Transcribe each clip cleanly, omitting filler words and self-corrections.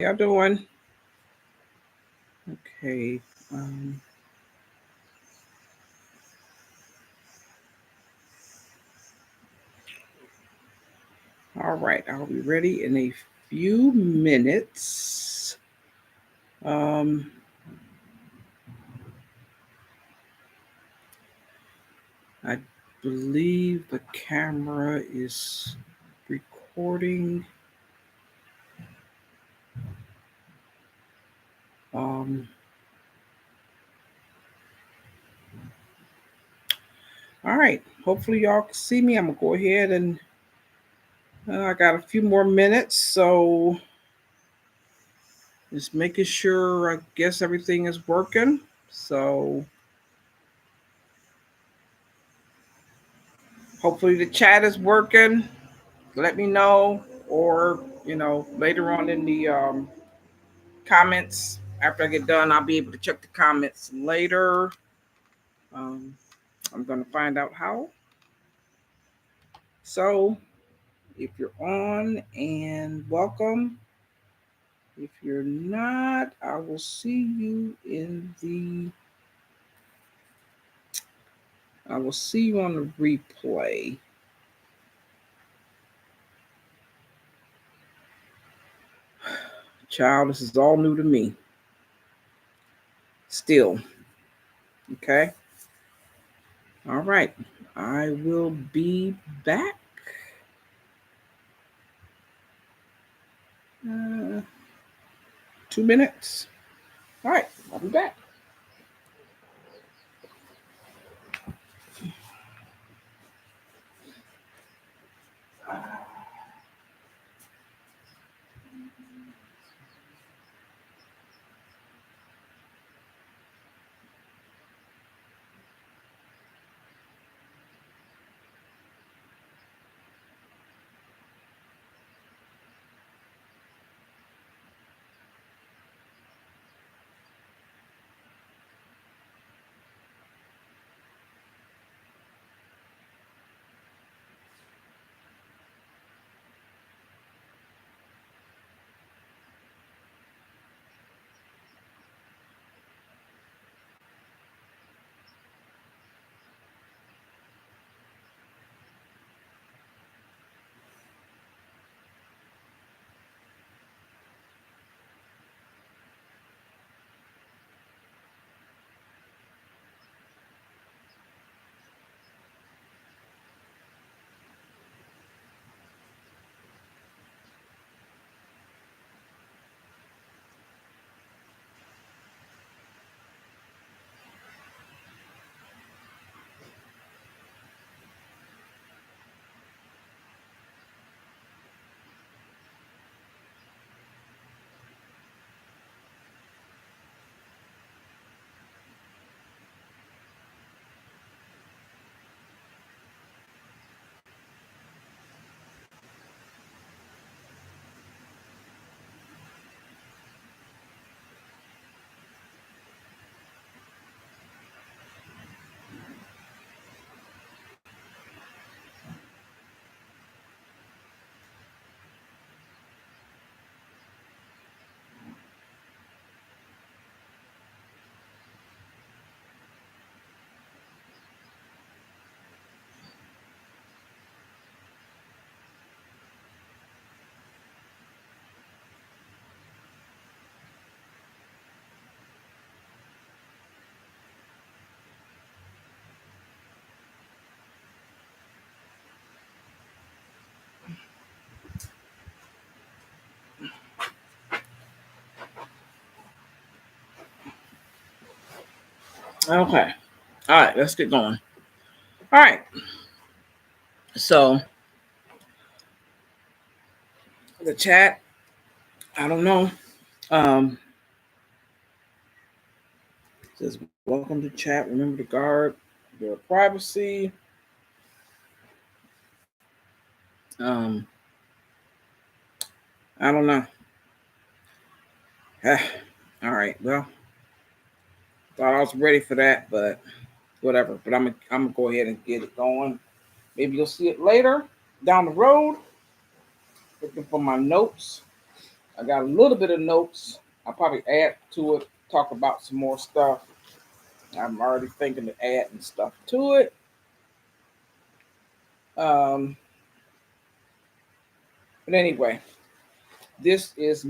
Y'all doing? Okay. All right. I'll be ready in a few minutes. Um, I believe the camera is recording. Um, all right. Hopefully, y'all can see me. I'm going to go ahead and I got a few more minutes. So just making sure, I guess everything is working. So hopefully, the chat is working. Let me know, or later on in the comments after I get done, I'll be able to check the comments later. um, I'm going to find out how. So if you're on, and welcome. If you're not, I will see you on the replay. Child, this is all new to me still. Okay. All right. I will be back. 2 minutes. All right. I'll be back. Okay. All right. Let's get going. All right. So the chat, I don't know. Says welcome to chat. Remember to guard your privacy. Um, I don't know. All right. Well, thought I was ready for that, but whatever. But I'm gonna go ahead and get it going. Maybe you'll see it later down the road. Looking for my notes. I got a little bit of notes. I'll probably add to it, talk about some more stuff. I'm already thinking of adding stuff to it. Um, but anyway, this is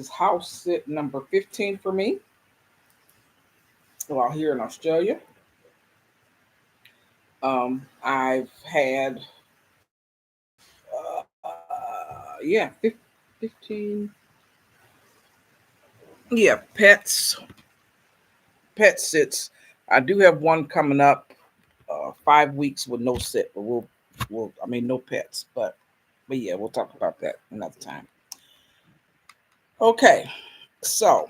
house sit number 15 for me. Well, here in Australia. I've had yeah, 15, yeah, pet sits. I do have one coming up, 5 weeks with no sit, but I mean no pets, but yeah, we'll talk about that another time. Okay, so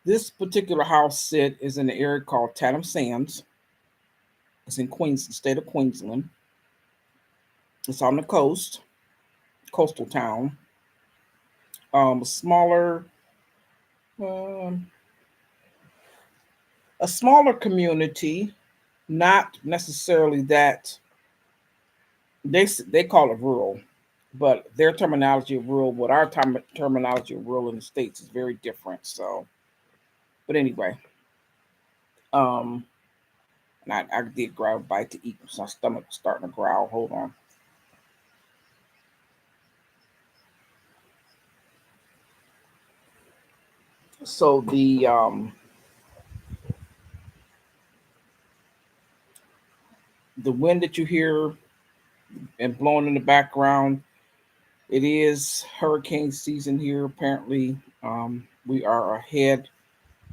this particular house sit is in the area called Chatham Sands. It's in Queens, the state of Queensland. It's on the coast, coastal town. Smaller, um, a smaller community, not necessarily that they call it rural, but their terminology of rural, what our terminology of rural in the states is very different. So, but anyway, um, and I did grab a bite to eat, so my stomach's starting to growl. Hold on. So the wind that you hear and blowing in the background, it is hurricane season here. Apparently, we are ahead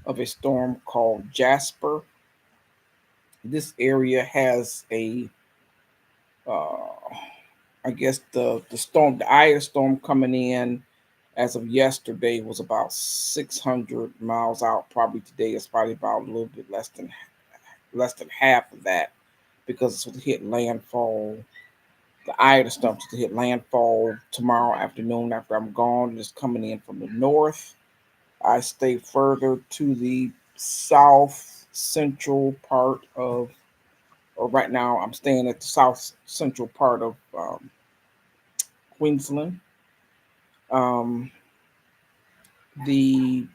of a storm called Jasper. This area has uh, I guess the storm, the eye of the storm coming in as of yesterday was about 600 miles out. Probably today it's probably about a little bit less than half of that because it's to hit landfall. The eye of the storm to hit landfall tomorrow afternoon after I'm gone. It's coming in from the north. I stay further to the south central part of, or right now I'm staying at the south central part of Queensland. Um, the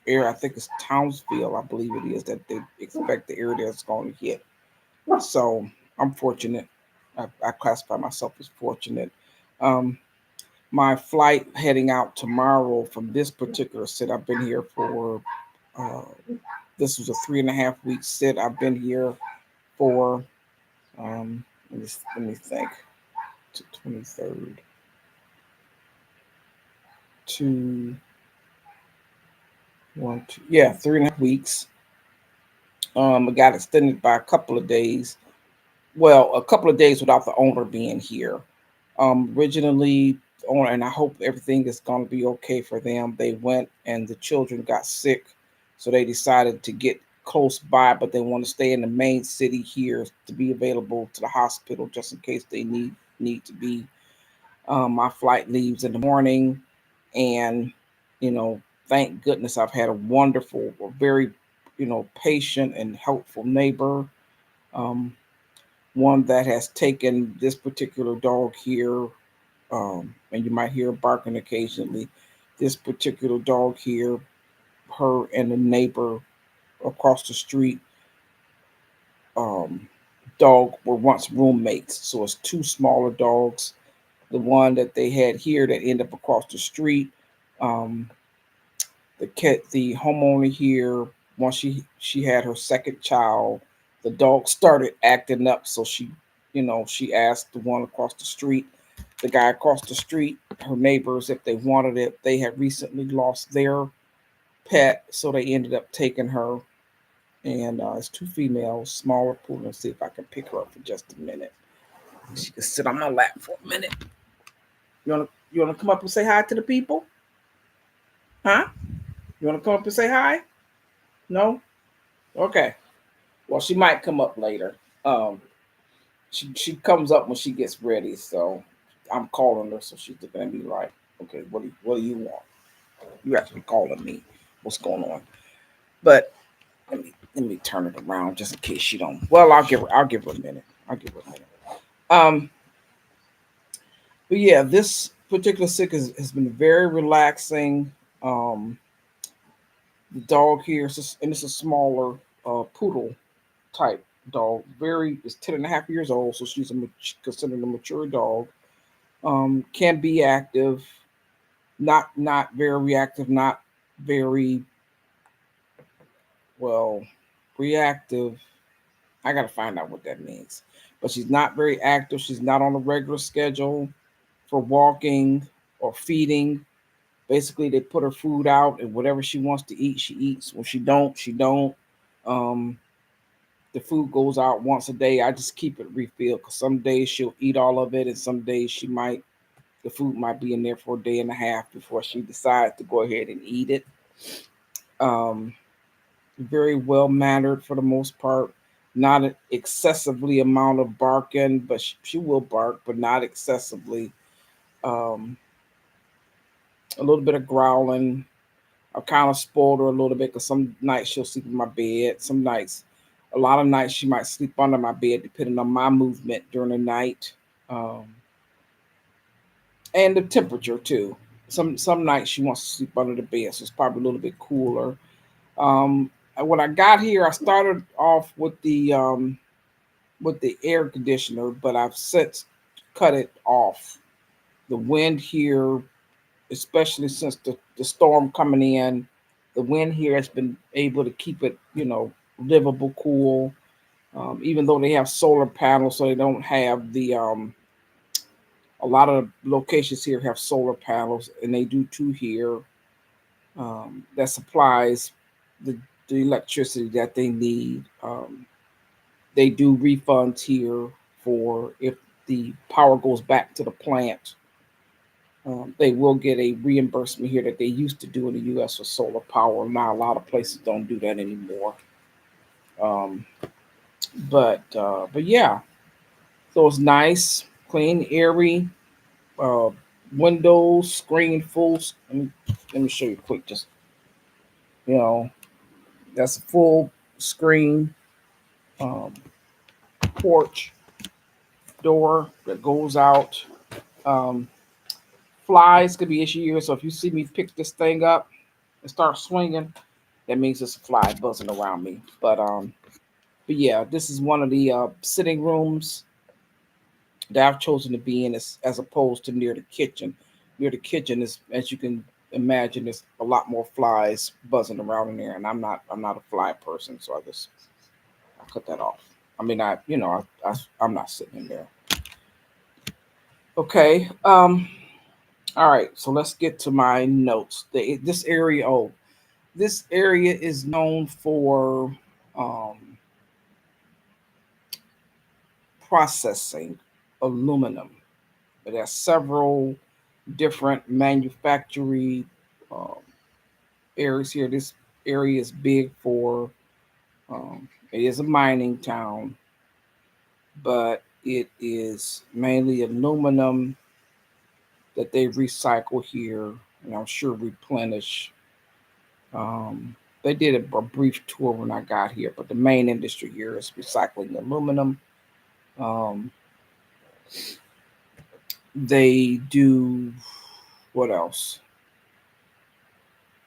area, I think it's Townsville, I believe it is, that they expect the area that's going to hit. So I'm fortunate. I classify myself as fortunate. Um, my flight heading out tomorrow from this particular sit, I've been here for, uh, this was a 3.5 week sit. I've been here for, let me think, to 23rd to one, two, yeah, 3.5 weeks. It got extended by a couple of days. Well, a couple of days without the owner being here. Originally, the owner, and I hope everything is going to be okay for them. They went and the children got sick, so they decided to get close by, but they want to stay in the main city here to be available to the hospital just in case they need to be. My flight leaves in the morning, and you know, thank goodness I've had a wonderful, a very, patient and helpful neighbor. Um, One that has taken this particular dog here, and you might hear barking occasionally. This particular dog here, her and the neighbor across the street, um, dog were once roommates. So it's two smaller dogs. The one that they had here that ended up across the street, um, the homeowner here, once she had her second child, the dog started acting up. So she asked the one across the street, the guy across the street, her neighbors, if they wanted it. They had recently lost their pet, so they ended up taking her. And it's two females, smaller pool. Let's see if I can pick her up for just a minute. She can sit on my lap for a minute. You wanna come up and say hi to the people? Huh? You wanna come up and say hi? No? Okay. Well, she might come up later. Um, she comes up when she gets ready. So I'm calling her, so she's looking at me like, okay, what do you want? You actually calling me? What's going on? But let me turn it around just in case she don't. Well, I'll give her a minute. I'll give her a minute. Um, but yeah, this particular sick has been very relaxing. Um, the dog here is just, and it's a smaller poodle type dog. Very is 10.5 years old, so she's considered a mature dog. Can be active, not very reactive, not very well reactive. I gotta find out what that means. But she's not very active. She's not on a regular schedule for walking or feeding. Basically, they put her food out, and whatever she wants to eat, she eats. When she don't, she don't. Um, the food goes out once a day. I just keep it refilled because some days she'll eat all of it, and some days the food might be in there for a day and a half before she decides to go ahead and eat it. Um, Very well mannered for the most part. Not an excessively amount of barking, but she will bark, but not excessively. Um, a little bit of growling. I kind of spoiled her a little bit because some nights she'll sleep in my bed. Some nights, a lot of nights she might sleep under my bed depending on my movement during the night, um, and the temperature too. Some nights she wants to sleep under the bed, so it's probably a little bit cooler. And when I got here, I started off with the air conditioner, but I've since cut it off. The wind here, especially since the storm coming in, the wind here has been able to keep it, livable, cool. Even though they have solar panels, so they don't have a lot of locations here have solar panels, and they do too here. That supplies the the electricity that they need. They do refunds here for if the power goes back to the plant. They will get a reimbursement here that they used to do in the U.S. for solar power. Now a lot of places don't do that anymore. Um, but yeah, so it's nice, clean, airy. Uh, Windows, screen full. Let me show you quick. Just you know, that's a full screen um, porch door that goes out. Um, Flies could be issue here. So if you see me pick this thing up and start swinging, that means it's a fly buzzing around me. But yeah, this is one of the sitting rooms that I've chosen to be in as opposed to near the kitchen. Near the kitchen is, as you can imagine, there's a lot more flies buzzing around in there, and I'm not a fly person, so I cut that off. I mean, I'm not sitting in there. Okay. All right. So let's get to my notes. This area is known for um, processing aluminum. There are several different manufacturing um, areas here. This area is big for, it is a mining town, but it is mainly aluminum that they recycle here, and I'm sure replenish. They did a brief tour when I got here, but the main industry here is recycling aluminum. Um, they do what else?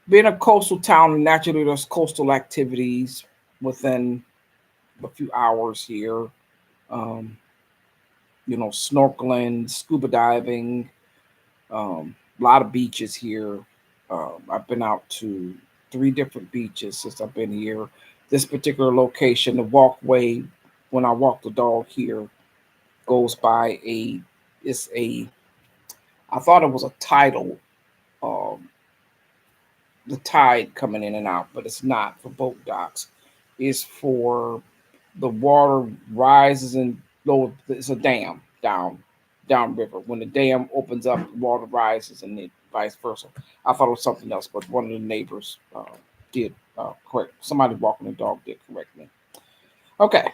Being a coastal town, naturally there's coastal activities within a few hours here. Um, Snorkeling, scuba diving, a lot of beaches here. I've been out to 3 different beaches since I've been here. This particular location, the walkway, when I walk the dog here, goes by it's a, I thought it was a tidal, um, the tide coming in and out, but it's not for boat docks. It's for the water rises and low. It's a dam downriver. When the dam opens up, the water rises, and it vice versa. I thought it was something else, but one of the neighbors did correct. Somebody walking the dog did correct me. Okay,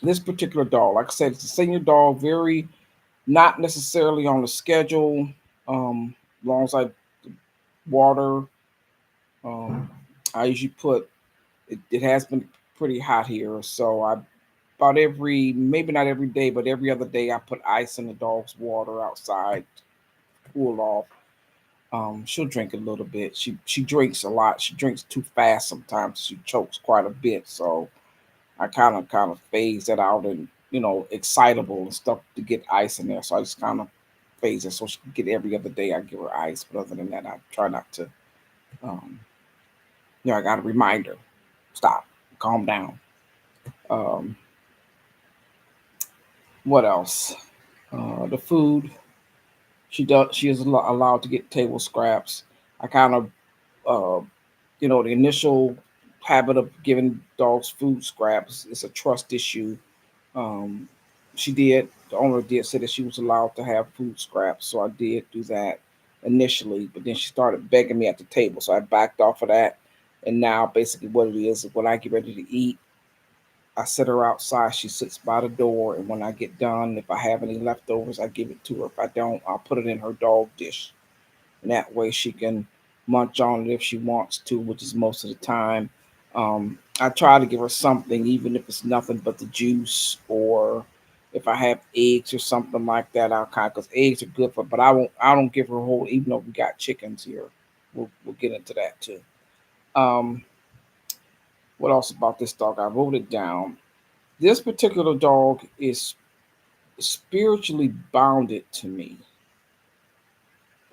this particular dog, like I said, it's a senior dog. Very not necessarily on the schedule. As long as I water, um, I usually put. It has been pretty hot here, so I about every maybe not every day, but every other day I put ice in the dog's water outside. cool off. She'll drink a little bit. She drinks a lot. She drinks too fast sometimes. She chokes quite a bit. So I kind of phase that out, and excitable and stuff to get ice in there. So I just kind of phase it so she can get every other day. I give her ice, but other than that, I try not to. Um, I got to remind her, stop, calm down. Um, what else? The food. She is allowed to get table scraps. I kind of uh, the initial habit of giving dogs food scraps is a trust issue. Um, the owner did say that she was allowed to have food scraps, so I did do that initially, but then she started begging me at the table, so I backed off of that. And now basically what it is when I get ready to eat, I sit her outside, she sits by the door, and when I get done, if I have any leftovers, I give it to her. If I don't, I'll put it in her dog dish, and that way she can munch on it if she wants to, which is most of the time. I try to give her something, even if it's nothing but the juice, or if I have eggs or something like that, I'll kind because eggs are good for. But I won't. I don't give her whole, even though we got chickens here. We'll get into that too. Um, what else about this dog? I wrote it down. This particular dog is spiritually bounded to me.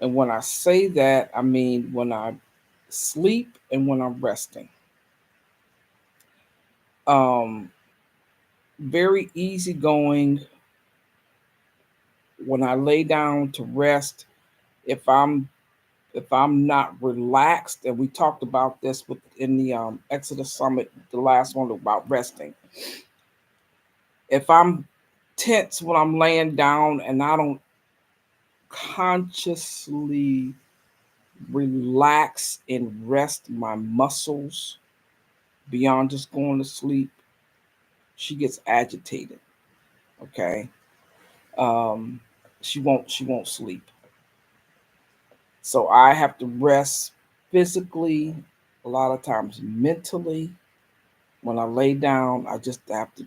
And when I say that, I mean when I sleep and when I'm resting. Um, Very easygoing when I lay down to rest. If I'm not relaxed, and we talked about this in the Exodus Summit, the last one about resting. If I'm tense when I'm laying down and I don't consciously relax and rest my muscles beyond just going to sleep, she gets agitated. Okay. Um, she won't sleep. So I have to rest physically, a lot of times mentally. When I lay down, I just have to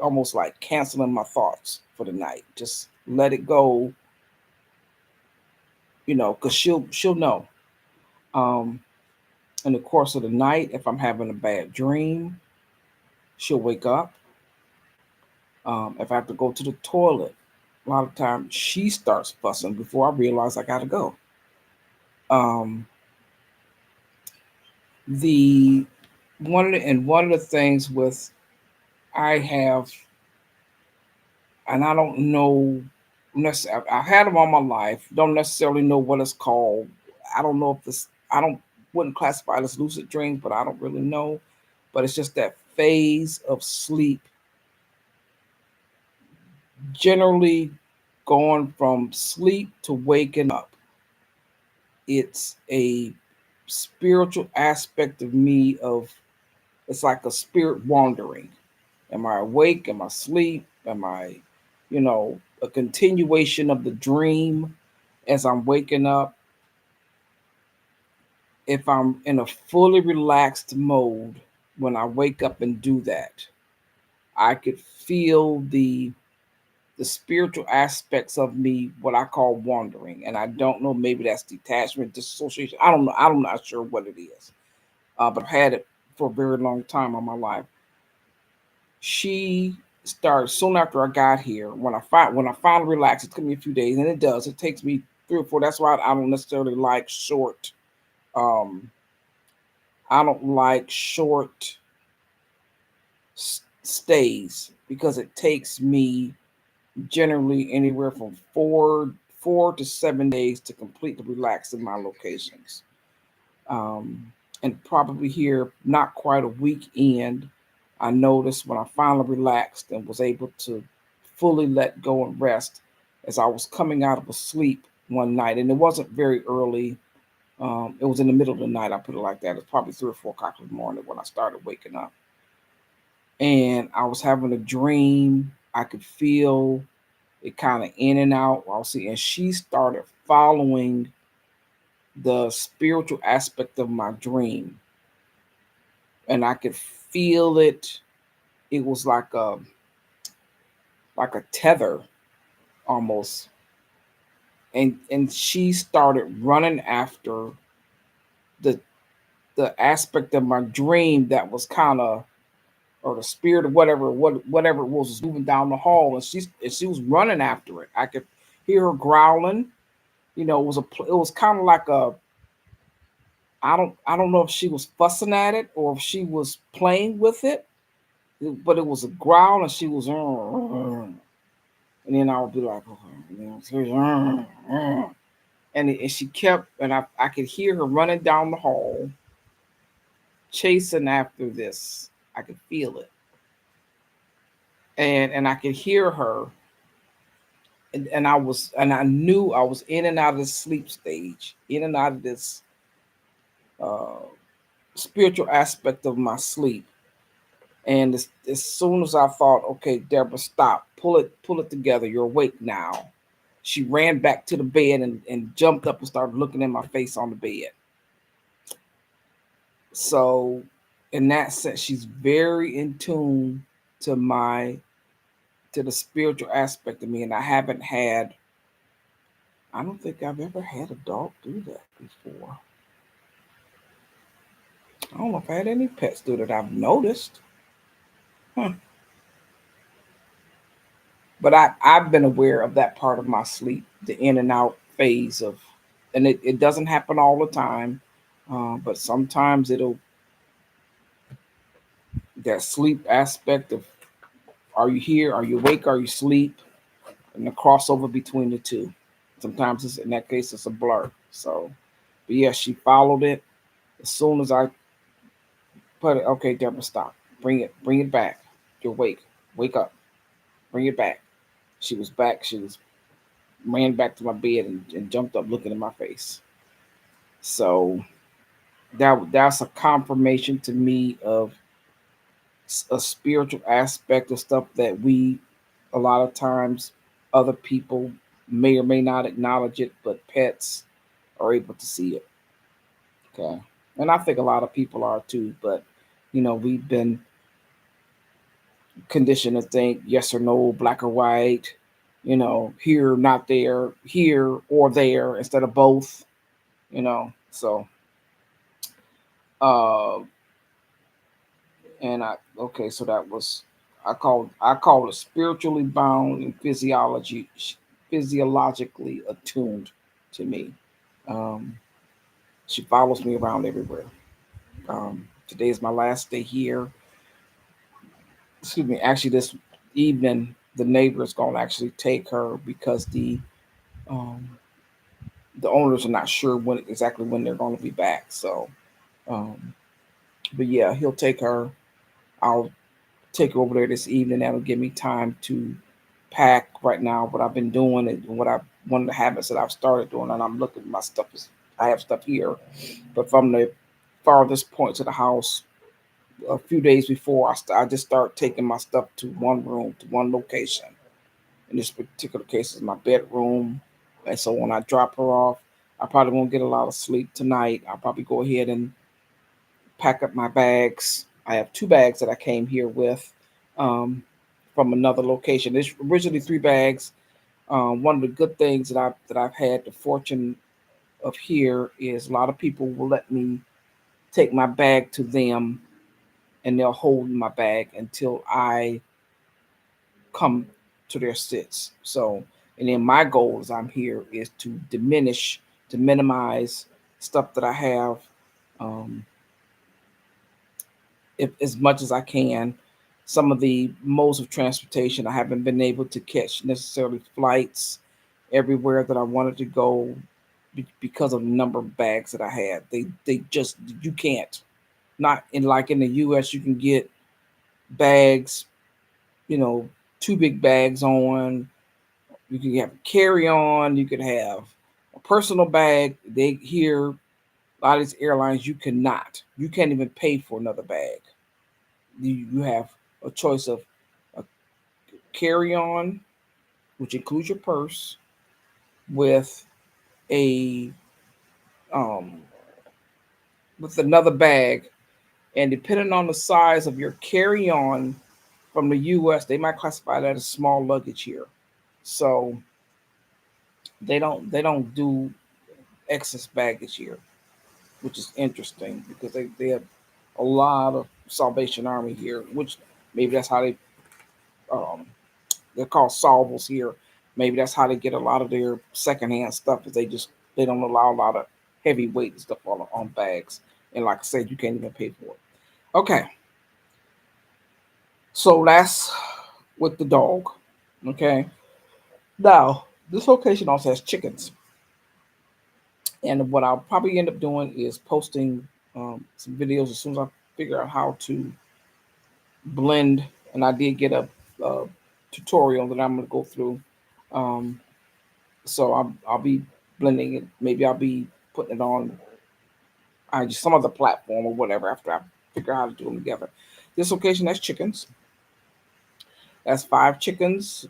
almost like canceling my thoughts for the night. Just let it go, because she'll know. Um, in the course of the night, if I'm having a bad dream, she'll wake up. If I have to go to the toilet, a lot of times she starts fussing before I realize I gotta go. Um, the one of the things with I have, and I don't know necessarily. I've had them all my life. Don't necessarily know what it's called. I don't know if this. I don't wouldn't classify it as lucid dreams, but I don't really know. But it's just that phase of sleep, generally going from sleep to waking up. It's a spiritual aspect of me. Of It's like a spirit wandering. Am I awake? Am I asleep? Am I, a continuation of the dream as I'm waking up? If I'm in a fully relaxed mode when I wake up and do that, I could feel the spiritual aspects of me, what I call wandering. And I don't know, maybe that's detachment, dissociation. I don't know. I'm not sure what it is. But I've had it for a very long time in my life. She started soon after I got here. When I finally relax, it took me a few days, and it does. It takes me 3 or 4. That's why I don't necessarily like short. Um, I don't like short stays because it takes me generally anywhere from four to 7 days to completely relax in my locations. Um, and probably here, not quite a week in, I noticed when I finally relaxed and was able to fully let go and rest as I was coming out of a sleep one night. And it wasn't very early. It was in the middle of the night, I put it like that. It's probably 3 or 4 o'clock in the morning when I started waking up. And I was having a dream. I could feel it kind of in and out. I'll see. And she started following the spiritual aspect of my dream. And I could feel it. It was like a tether almost and she started running after the the aspect of my dream that was kind of, or the spirit of whatever it was moving down the hall, and she was running after it. I could hear her growling. It was kind of like a, I don't know if she was fussing at it or if she was playing with it, but it was a growl, and she was, and then I would be like, and she kept, and I could hear her running down the hall, chasing after this. I could feel it, and I could hear her, and I knew I was in and out of this sleep stage, in and out of this uh, spiritual aspect of my sleep. And as soon as I thought, okay, Deborah, stop, pull it together, you're awake now. She ran back to the bed and jumped up and started looking in my face on the bed. So, in that sense, she's very in tune to the spiritual aspect of me, and I don't think I've ever had a dog do that before. I don't know if I had any pets do that I've noticed. Huh. But I've been aware of that part of my sleep, the in and out phase of, and it doesn't happen all the time, but sometimes that sleep aspect of, are you here? Are you awake? Are you asleep? And the crossover between the two. Sometimes in that case, it's a blur. So, but yeah, she followed it. As soon as I put it, okay, Deborah, stop. Bring it back. You're awake. Wake up. Bring it back. She was back. She was ran back to my bed and jumped up looking in my face. So that's a confirmation to me of a spiritual aspect of stuff that we, a lot of times, other people may or may not acknowledge it, but pets are able to see it. Okay. And I think a lot of people are too, but we've been conditioned to think yes or no, black or white, here, not there, here or there instead of both, So uh and I okay, so that was, I call it spiritually bound and physiologically attuned to me. Um she follows me around everywhere. Today is my last day here. Excuse me, actually this evening the neighbor is gonna actually take her because um the owners are not sure when they're gonna be back. So um but yeah, he'll take her. I'll take her over there this evening. That'll give me time to pack right now what I've been doing and what I one of the habits that I've started doing. And I'm looking at my stuff. I have stuff here, but from the farthest point to the house, a few days before I just start taking my stuff to one room, to one location. In this particular case, is my bedroom. And so when I drop her off, I probably won't get a lot of sleep tonight. I'll probably go ahead and pack up my bags. I have two bags that I came here with um, from another location. There's originally three bags. One of the good things that I've had the fortune of here is a lot of people will let me take my bag to them, and they'll hold my bag until I come to their sits. So, and then my goal as I'm here is to minimize stuff that I have. Um, as much as I can. Some of the modes of transportation, I haven't been able to catch necessarily flights everywhere that I wanted to go because of the number of bags that I had. They just, you can't. Not in, like in the U.S. you can get bags, you know, two big bags on. You can have a carry on. You could have a personal bag. They here, a lot of these airlines, you cannot. You can't even pay for another bag. You have a choice of a carry on, which includes your purse, with a um, with another bag, and depending on the size of your carry on from the U.S., they might classify that as small luggage here. So They don't do excess baggage here, which is interesting because they have a lot of Salvation Army here, which maybe that's how um, they're called salvos here. Maybe that's how they get a lot of their secondhand stuff. Is they don't allow a lot of heavyweight and stuff on bags. And like I said, you can't even pay for it. Okay, so that's with the dog. Okay, now this location also has chickens, and what I'll probably end up doing is posting some videos as soon as I figure out how to blend. And I did get a tutorial that I'm going to go through. Um, so I'll be blending it. Maybe I'll be putting it on just some other platform or whatever after I figure out how to do them together. This location has chickens. That's 5 chickens.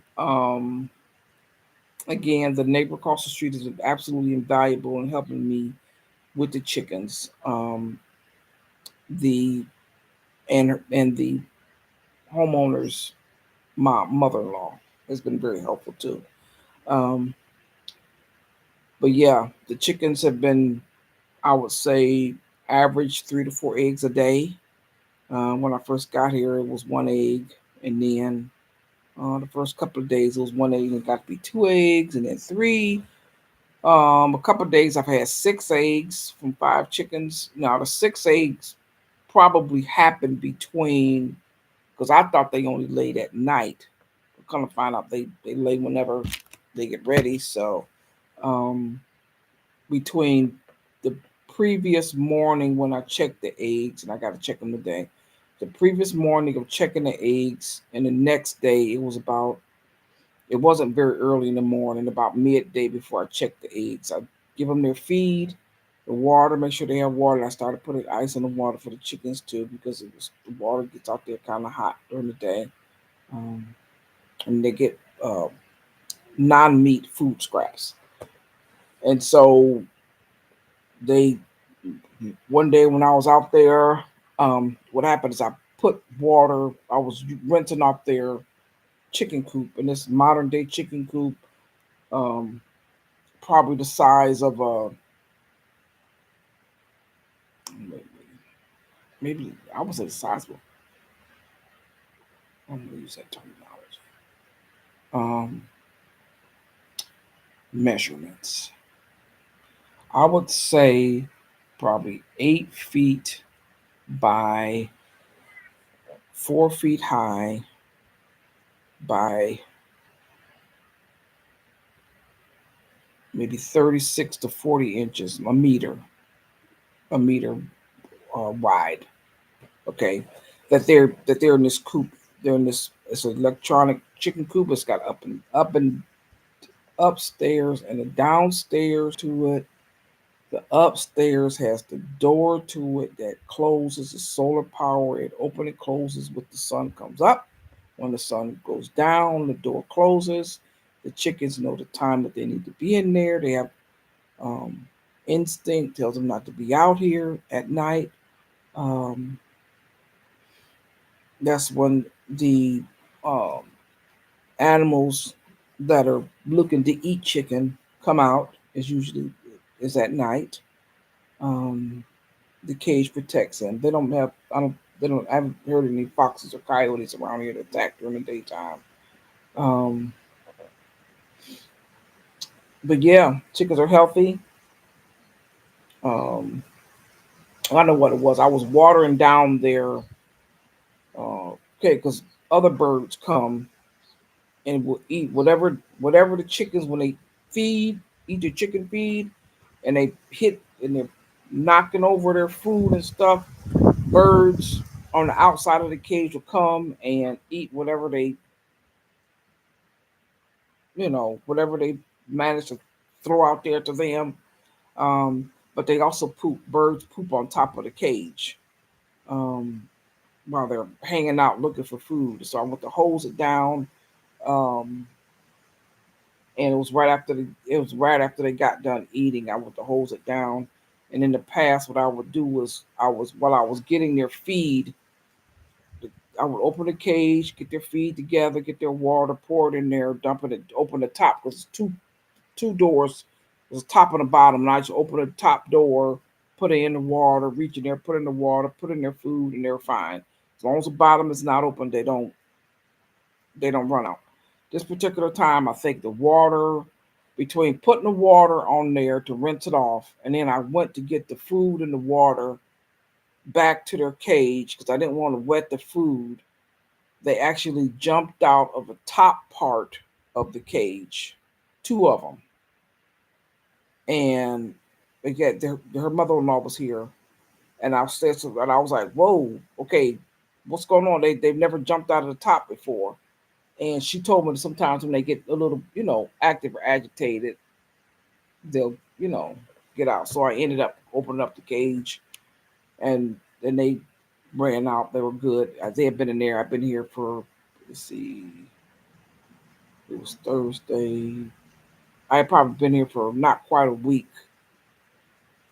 Again, the neighbor across the street is absolutely invaluable in helping me with the chickens. The and the homeowner's mother-in-law has been very helpful too. Um, but yeah, the chickens have been, I would say, average 3 to 4 eggs a day. When I first got here, it was 1 egg, and then the first couple of days it was 1 egg, and it got to be 2 eggs, and then three. A couple of days I've had 6 eggs from 5 chickens. Now the 6 eggs probably happened between, because I thought they only laid at night. Come to find out they lay whenever they get ready. So um, between the previous morning when I checked the eggs, and I got to check them today. The previous morning of checking the eggs, and the next day it wasn't very early in the morning, about midday before I checked the eggs. I give them their feed, the water, make sure they have water. I started putting ice in the water for the chickens too because the water gets out there kind of hot during the day, um, and they get non-meat food scraps. And so they one day when I was out there, what happened is I put water. I was rinsing off their chicken coop, and this modern day chicken coop, um, probably the size of a, maybe I would say the size of. I'm gonna use that terminology. Um, Measurements. I would say probably 8 feet by 4 feet high by maybe 36 to 40 inches, a meter wide. Okay, that they're in this coop. They're in this. It's an electronic chicken coop. It's got up and upstairs and a downstairs to it. The upstairs has the door to it that closes. The solar power. It opens and closes when the sun comes up. When the sun goes down, the door closes. The chickens know the time that they need to be in there. They have um, instinct tells them not to be out here at night. Um, that's when the um, animals that are looking to eat chicken come out. Is usually is at night. Um, the cage protects them. They don't have. I don't. They don't. I haven't heard any foxes or coyotes around here to attack during the daytime. Um, but yeah, chickens are healthy. Um, I don't know what it was. I was watering down their okay, because other birds come and will eat whatever the chickens when they feed, eat their chicken feed, and they hit and they're knocking over their food and stuff. Birds on the outside of the cage will come and eat whatever they manage to throw out there to them. Um, but they also poop. Birds poop on top of the cage. Um, while they're hanging out looking for food. So I went to hose it down. Um, and it was right after they got done eating. I went to hose it down. And in the past, what I would do was while I was getting their feed, I would open the cage, get their feed together, get their water, pour it in there, dump it, open the top because it's two doors. There's a top and a bottom, and I just open the top door, put it in the water, reach in there, put in the water, put in their food, and they're fine. As long as the bottom is not open, they don't run out. This particular time, I think the water, between putting the water on there to rinse it off, and then I went to get the food and the water back to their cage because I didn't want to wet the food. They actually jumped out of the top part of the cage, two of them, and they get her mother-in-law was here, and I was like, "Whoa, okay, what's going on?" They've never jumped out of the top before, and she told me that sometimes when they get a little, active or agitated, they'll, get out. So I ended up opening up the cage, and then they ran out. They were good. They had been in there. I've been here for, let's see, it was Thursday. I had probably been here for not quite a week,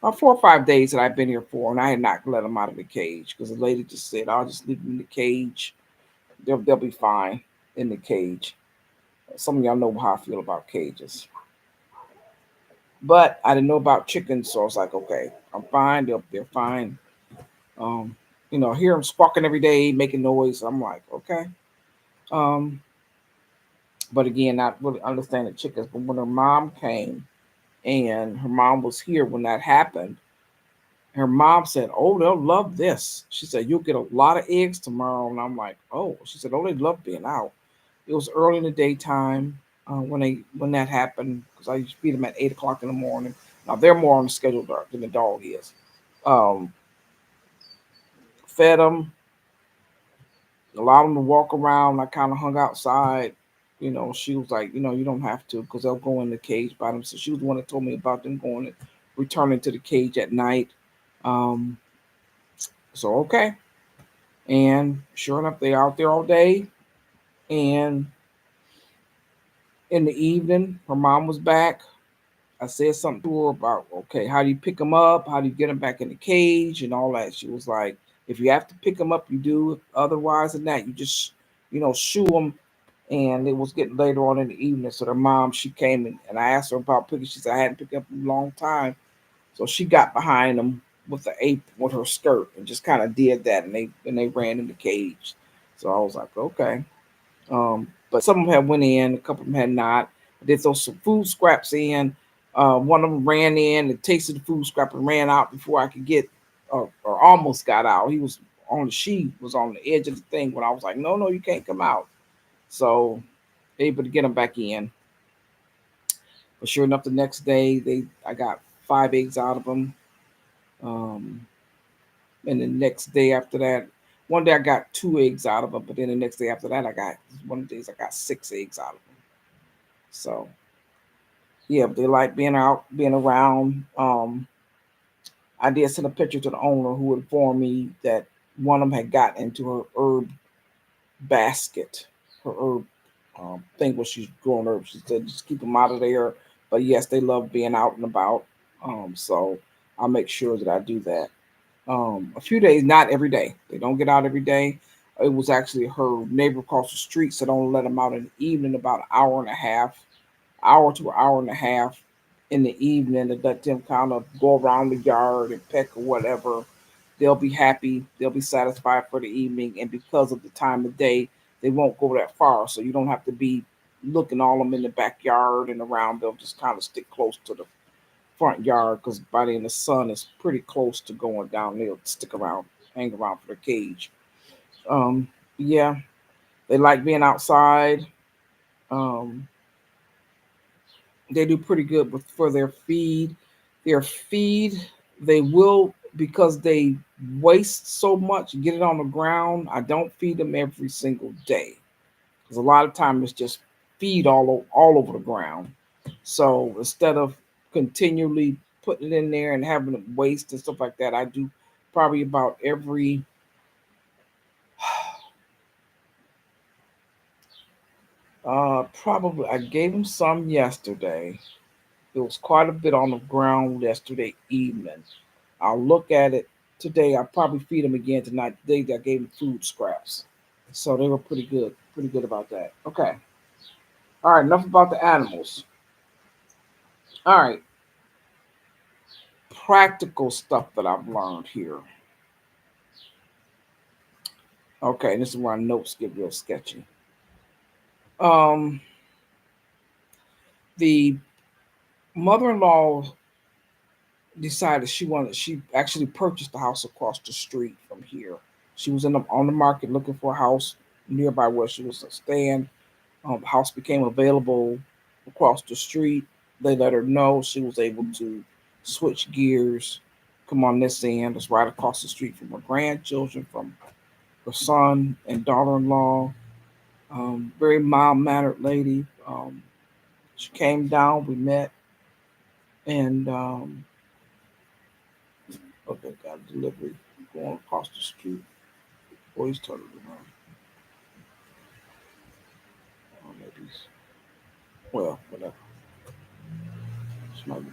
4 or 5 days that I've been here for, and I had not let them out of the cage because the lady just said, "I'll just leave them in the cage. They'll be fine in the cage." Some of y'all know how I feel about cages, but I didn't know about chickens, so I was like, "Okay, I'm fine. They're fine." Um, I hear them squawking every day, making noise. I'm like, okay. Um, but again, not really understanding chickens. But when her mom came and her mom was here when that happened, her mom said, "Oh, they'll love this." She said, "You'll get a lot of eggs tomorrow." And I'm like, "Oh," she said, "Oh, they love being out." It was early in the daytime when that happened because I used to feed them at 8 o'clock in the morning. Now they're more on the schedule than the dog is. Um, Fed them, allowed them to walk around. I kind of hung outside. She was like, "You don't have to because they'll go in the cage by them." So she was the one that told me about them returning to the cage at night. Um, so okay. And sure enough, they're out there all day. And in the evening, her mom was back. I said something to her about, okay, how do you pick them up? How do you get them back in the cage and all that? She was like, if you have to pick them up, you do. Otherwise than that, you just, shoo them. And it was getting later on in the evening. So the mom, she came and I asked her about picking. She said, I hadn't picked up in a long time. So she got behind them with the apron, with her skirt, and just kind of did that. And they ran in the cage. So I was like, okay. But some of them had went in, a couple of them had not. I did throw some food scraps in. One of them ran in and tasted the food scrap and ran out before I could get, or almost got out. She was on the edge of the thing when I was like, no, no, you can't come out. So able to get them back in. But sure enough, the next day I got 5 eggs out of them. Um, and the next day after that, one day I got 2 eggs out of them, but then the next day after that, one of the days I got 6 eggs out of them. So yeah, but they like being out, being around. I did send a picture to the owner who informed me that one of them had gotten into her herb basket, her herb thing where she's growing herbs. She said just keep them out of there. But yes, they love being out and about. So I'll make sure that I do that. A few days, not every day. They don't get out every day. It was actually her neighbor across the street said only let them out in the evening about an hour and a half, hour to an hour and a half in the evening to let them kind of go around the yard and peck or whatever. They'll be happy. They'll be satisfied for the evening. And because of the time of day, they won't go that far. So you don't have to be looking all them in the backyard and around. They'll just kind of stick close to the front yard because by then the sun is pretty close to going down. They'll stick around, hang around for the cage. Um, yeah, they like being outside. Um, they do pretty good for their feed. Their feed, they will because they waste so much, get it on the ground. I don't feed them every single day because a lot of times it's just feed all over the ground. So instead of continually putting it in there and having it waste and stuff like that, I do probably about every probably I gave them some yesterday. There was quite a bit on the ground yesterday evening. I'll look at it today. I'll probably feed them again tonight. Today I gave them food scraps. So they were pretty good about that. Okay. All right, enough about the animals. All right, practical stuff that I've learned here. Okay, this is where notes get real sketchy. Um, the mother-in-law decided she actually purchased the house across the street from here. She was on the market looking for a house nearby where she was staying. The house became available across the street. They let her know. She was able to switch gears, come on this end. It's right across the street from her grandchildren, from her son and daughter-in-law. Very mild-mannered lady. She came down. We met, and okay, got a delivery going across the street. Boys turned around. Maybe well, whatever.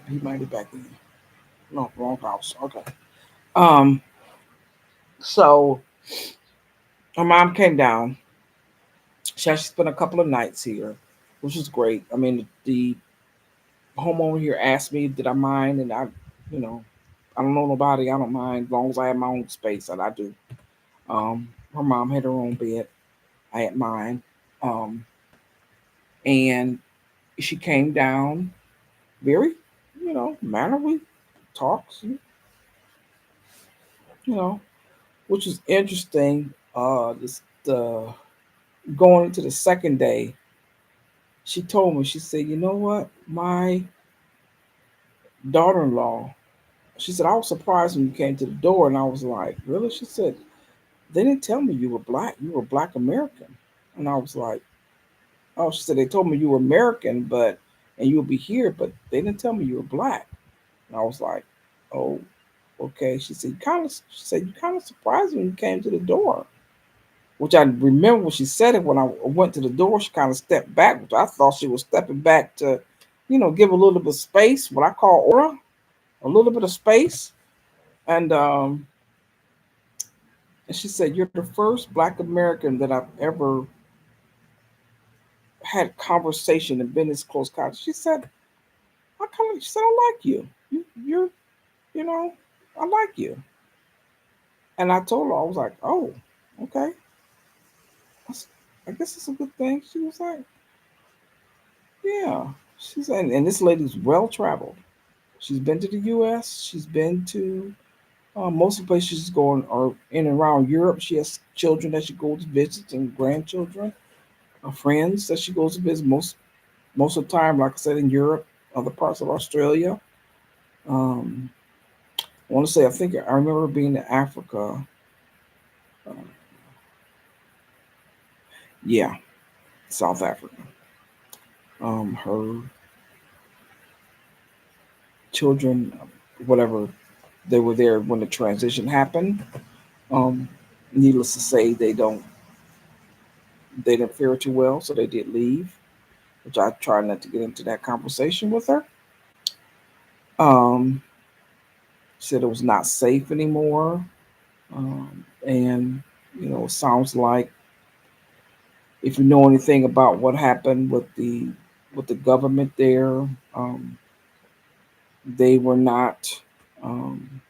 He might be back in. No, wrong house. Okay. Um. So her mom came down. She actually spent a couple of nights here, which was great. I mean, the homeowner here asked me, did I mind? And you know, I don't know nobody. I don't mind as long as I have my own space, and I do. Her mom had her own bed. I had mine. Um, and she came down very, mannerly, talks, you know, which is interesting. This the going into the second day, she told me, she said, you know what, my daughter-in-law, she said, I was surprised when you came to the door, and I was like, really? She said, they didn't tell me you were black. You were Black American. And I was like, oh, she said, they told me you were American, and you'll be here, but they didn't tell me you were black. And I was like, oh, okay. She said, you kind of surprised me when you came to the door. Which I remember when she said it, when I went to the door, she kind of stepped back, which I thought she was stepping back to, give a little bit of space, what I call aura, a little bit of space. And she said, you're the first Black American that I've ever had conversation and been this close contact. She said, she said, I like you. You're, you know, I like you. And I told her, I was like, oh, okay. I guess it's a good thing. She was like, yeah. She said, and this lady's well traveled. She's been to the U.S. She's been to most of the places she's going are in and around Europe. She has children that she goes to visit and grandchildren, friends that she goes to visit most of the time. Like I said, in Europe, other parts of Australia. Um, I want to say, I think I remember being in Africa. Uh, yeah, South Africa. Her children, whatever, they were there when the transition happened. Um, Needless to say, they didn't fare too well, so they did leave. Which I tried not to get into that conversation with her. Um, Said it was not safe anymore, and it sounds like if you know anything about what happened with the government there, um, they were not. Um,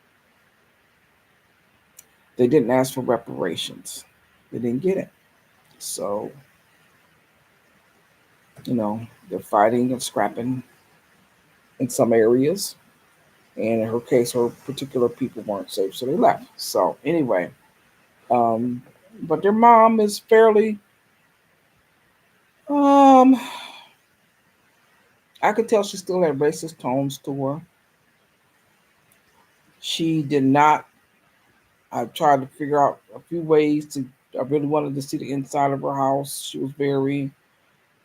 they didn't ask for reparations. They didn't get it. So they're fighting and scrapping in some areas. And in her case, her particular people weren't safe, so they left. So anyway, um, but their mom is fairly. Um, I could tell she still had racist tones to her. She did not. I tried to figure out a few ways to. I really wanted to see the inside of her house. She was very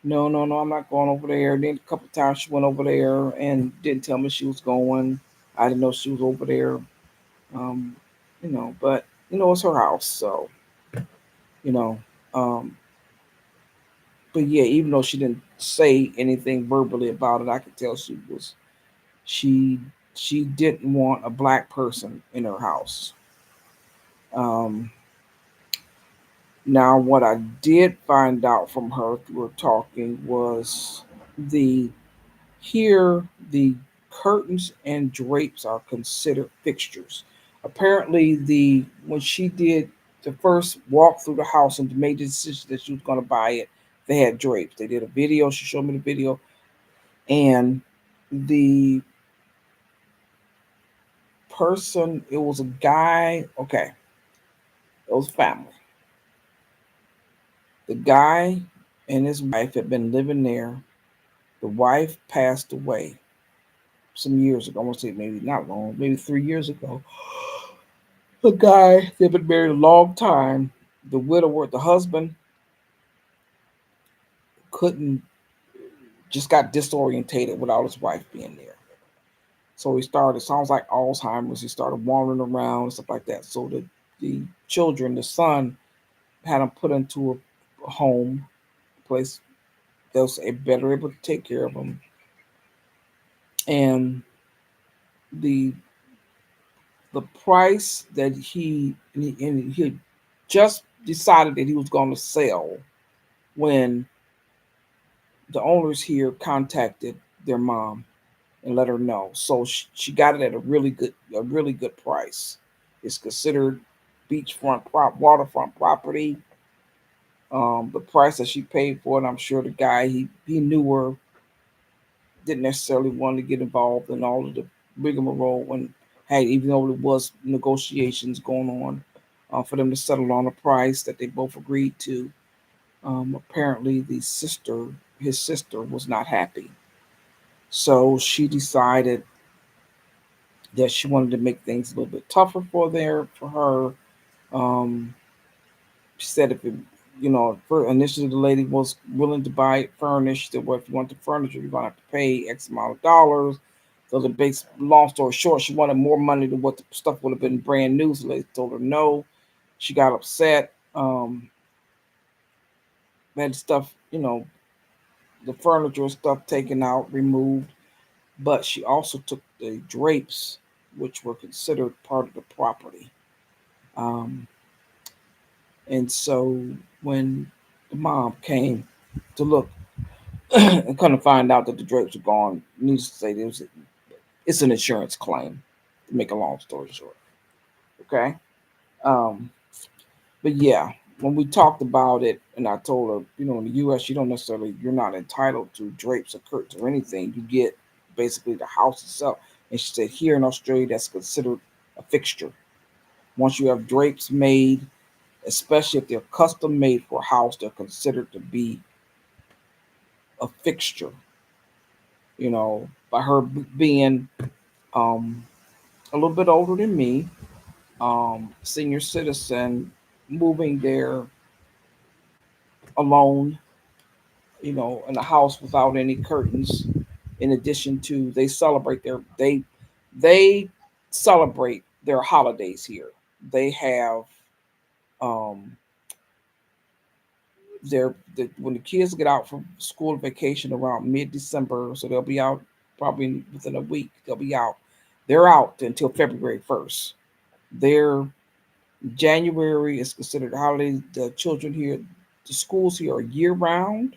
no, no, no. I'm not going over there. Then a couple times she went over there and didn't tell me she was going. I didn't know she was over there. Um, but it's her house, so you know. Um, but yeah, even though she didn't say anything verbally about it, I could tell she she didn't want a black person in her house. Um, Now, what I did find out from her through her talking was the Here, the curtains and drapes are considered fixtures. Apparently, the when she did the first walk through the house and made the decision that she was going to buy it, they had drapes. They did a video. She showed me the video, and the person, it was a guy. Okay, it was family. The guy and his wife had been living there. The wife passed away some years ago. I want to say maybe not long, maybe 3 years ago. The guy, they've been married a long time. The widower, the husband, couldn't, just got disorientated without his wife being there. So he started, sounds like Alzheimer's. He started wandering around and stuff like that. So the children, the son, had him put into a home, place that was better able to take care of him. And the the price that he had just decided that he was going to sell when the owners here contacted their mom and let her know. So she got it at a really good price. It's considered waterfront property. The price that she paid for it, I'm sure the guy he knew her, didn't necessarily want to get involved in all of the rigmarole. When hey, even though there was negotiations going on for them to settle on a price that they both agreed to, apparently his sister, was not happy. So she decided that she wanted to make things a little bit tougher for her. Um, she said if it, for initially the lady was willing to buy it furnished. That well, if you want the furniture, you're gonna have to pay X amount of dollars. So the base, long story short, she wanted more money than what the stuff would have been brand new. So they told her no. She got upset. Had stuff, the furniture stuff taken out, removed. But she also took the drapes, which were considered part of the property. Um, and so when the mom came to look and kind of find out that the drapes are gone, needless to say, it's an insurance claim. To make a long story short, okay. Um, but yeah, when we talked about it, and I told her, in the U.S., you're not entitled to drapes or curtains or anything. You get basically the house itself. And she said, here in Australia, that's considered a fixture. Once you have drapes made, especially if they're custom made for a house, they're considered to be a fixture. By her being um, a little bit older than me, senior citizen, moving there alone, in a house without any curtains. In addition to, they celebrate their holidays here. They have um, when the kids get out from school vacation around mid-December, so they'll be out probably within a week. They'll be out. They're out until February 1st. Their January is considered a holiday. The children here, the schools here are year round.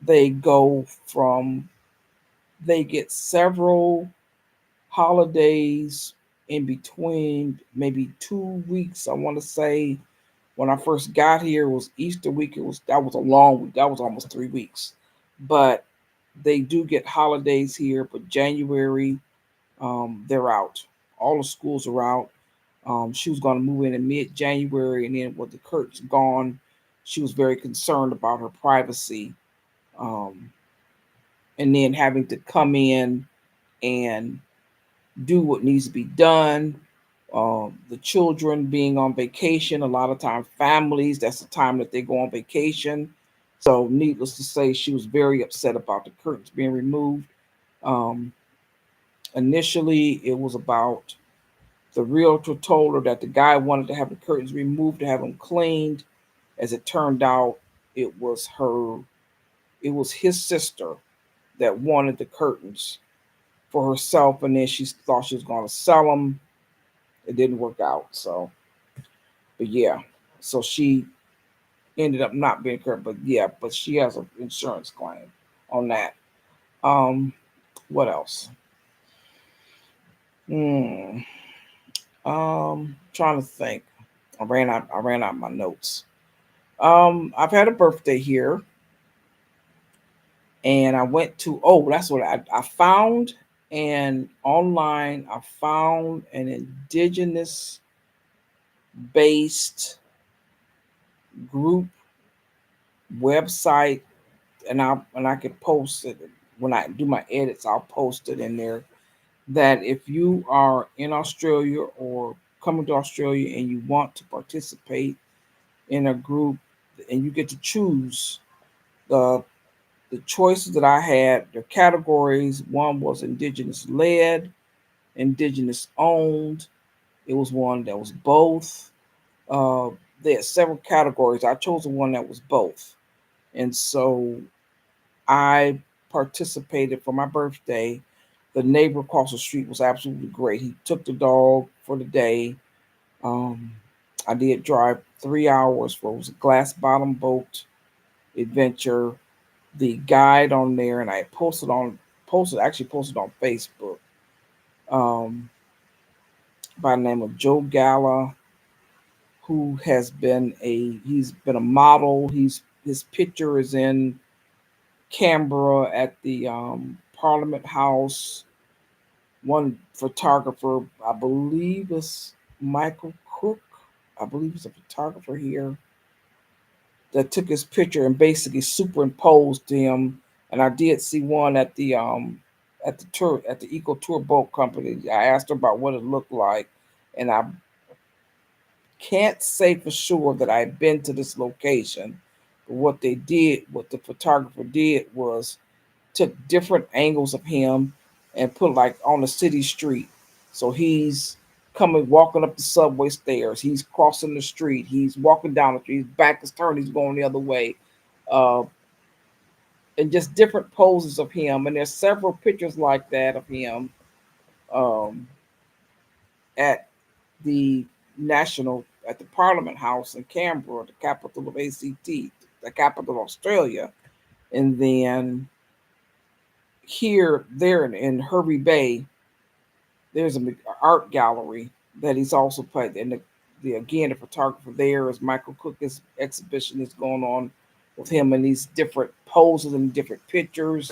They go from they get several holidays in between, maybe 2 weeks. I want to say when I first got here, it was Easter week. That was a long week. That was almost 3 weeks. But they do get holidays here. But January, they're out. All the schools are out. She was going to move in mid-January, and then with the curtains gone, she was very concerned about her privacy, um, and then having to come in and do what needs to be done. The children being on vacation, a lot of time families, that's the time that they go on vacation. So, needless to say, she was very upset about the curtains being removed. Um, Initially, it was about the realtor told her that the guy wanted to have the curtains removed to have them cleaned. As it turned out, it was her, it was his sister that wanted the curtains for herself, and then she thought she was going to sell them. It didn't work out. So, but yeah, so she ended up not being current. But yeah, but she has an insurance claim on that. Um, what else? Hmm. Trying to think. I ran out my notes. I've had a birthday here, and I went to. Oh, that's what I found. And online, I found an indigenous based group website, and I could post it when I do my edits. I'll post it in there. That if you are in Australia or coming to Australia and you want to participate in a group, and you get to choose the the choices that I had, the categories. One was indigenous led, indigenous owned. It was one that was both. Uh, there are several categories. I chose the one that was both, and so I participated for my birthday. The neighbor across the street was absolutely great. He took the dog for the day. Um, I did drive 3 hours for it was a glass bottom boat adventure. The guide on there, and I posted on Facebook, um, by the name of Joe Gala, who he's been a model. His picture is in Canberra at the Parliament House. One photographer, I believe, is Michael Cook. I believe he's a photographer here that took his picture and basically superimposed him. And I did see one at the tour at the Eco Tour Boat Company. I asked her about what it looked like, and I can't say for sure that I've been to this location. But what the photographer did was took different angles of him and put like on the city street. So he's coming walking up the subway stairs. He's crossing the street. He's walking down the street. His back is turned. He's going the other way. Uh, and just different poses of him. And there's several pictures like that of him um, at the at the Parliament House in Canberra, the capital of ACT, the capital of Australia. And then there in Hervey Bay, there's an art gallery that he's also put. And the photographer there is Michael Cook. His exhibition is going on with him in these different poses and different pictures.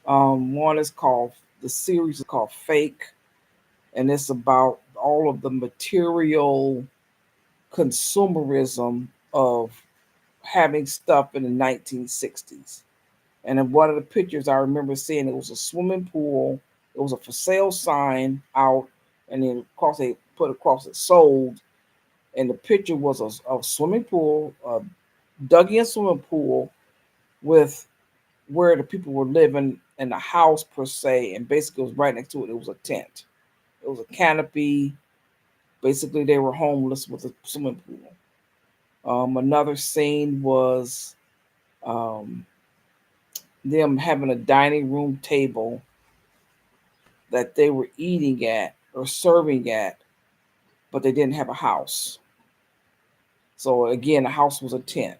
One is called the series is called Fake, and it's about all of the material consumerism of having stuff in the 1960s. And in one of the pictures I remember seeing, it was a swimming pool. It was a for sale sign out, and then across they put across it sold. And the picture was a swimming pool, a dug in swimming pool with where the people were living in the house per se, and basically it was right next to it. It was a tent. It was a canopy. Basically, they were homeless with a swimming pool. Another scene was um, them having a dining room table that they were eating at or serving at, but they didn't have a house. So again, the house was a tent.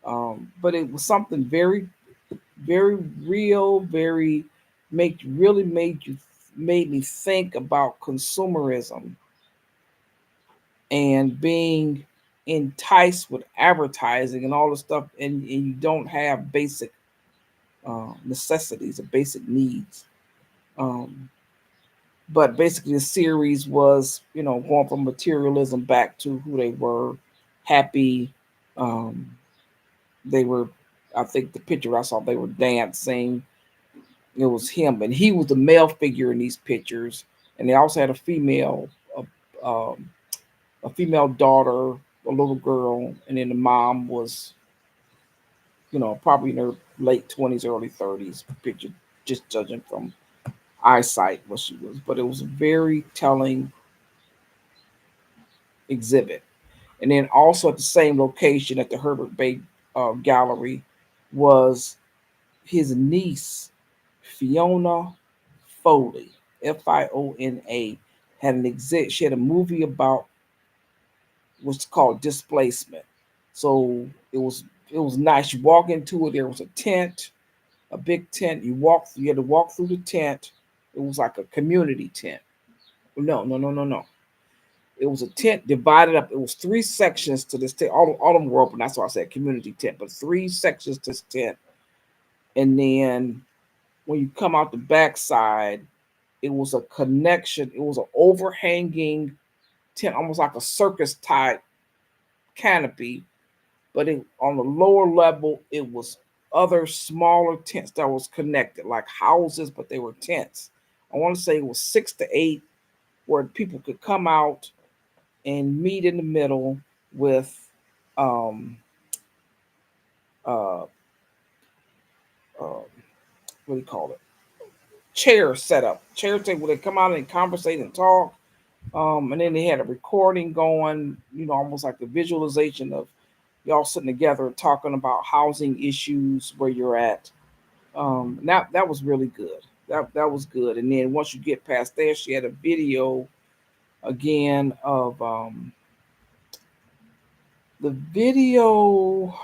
But it was something very, very real, very make really made me think about consumerism and being enticed with advertising and all the stuff, and you don't have basic necessities or basic needs. Um, but basically, the series was, going from materialism back to who they were, happy. Um, they were, I think the picture I saw, they were dancing. It was him, and he was the male figure in these pictures, and they also had a, a female daughter, a little girl, and then the mom was, probably in her late 20s, early 30s. Picture, just judging from eyesight, what she was. But it was a very telling exhibit. And then also at the same location at the Herbert Bay Gallery was his niece, Fiona Foley, Fiona, had an exhibit. She had a movie about what's called displacement. So it was nice. You walk into it, there was a tent, a big tent. You had to walk through the tent. It was like a community tent. No, no, no, no, no. It was a tent divided up. It was three sections to this tent. All of them were open. That's why I said community tent. But three sections to this tent. And then when you come out the backside, it was a connection. It was an overhanging tent, almost like a circus type canopy. But on the lower level, it was other smaller tents that was connected, like houses, but they were tents. I want to say it was 6 to 8, where people could come out and meet in the middle with um, uh, uh, what do you call it? Chairs set up. Chairs table. They come out and conversate and talk. And then they had a recording going, almost like the visualization of y'all sitting together talking about housing issues where you're at. That was really good. That was good. And then once you get past there, she had a video again of the video.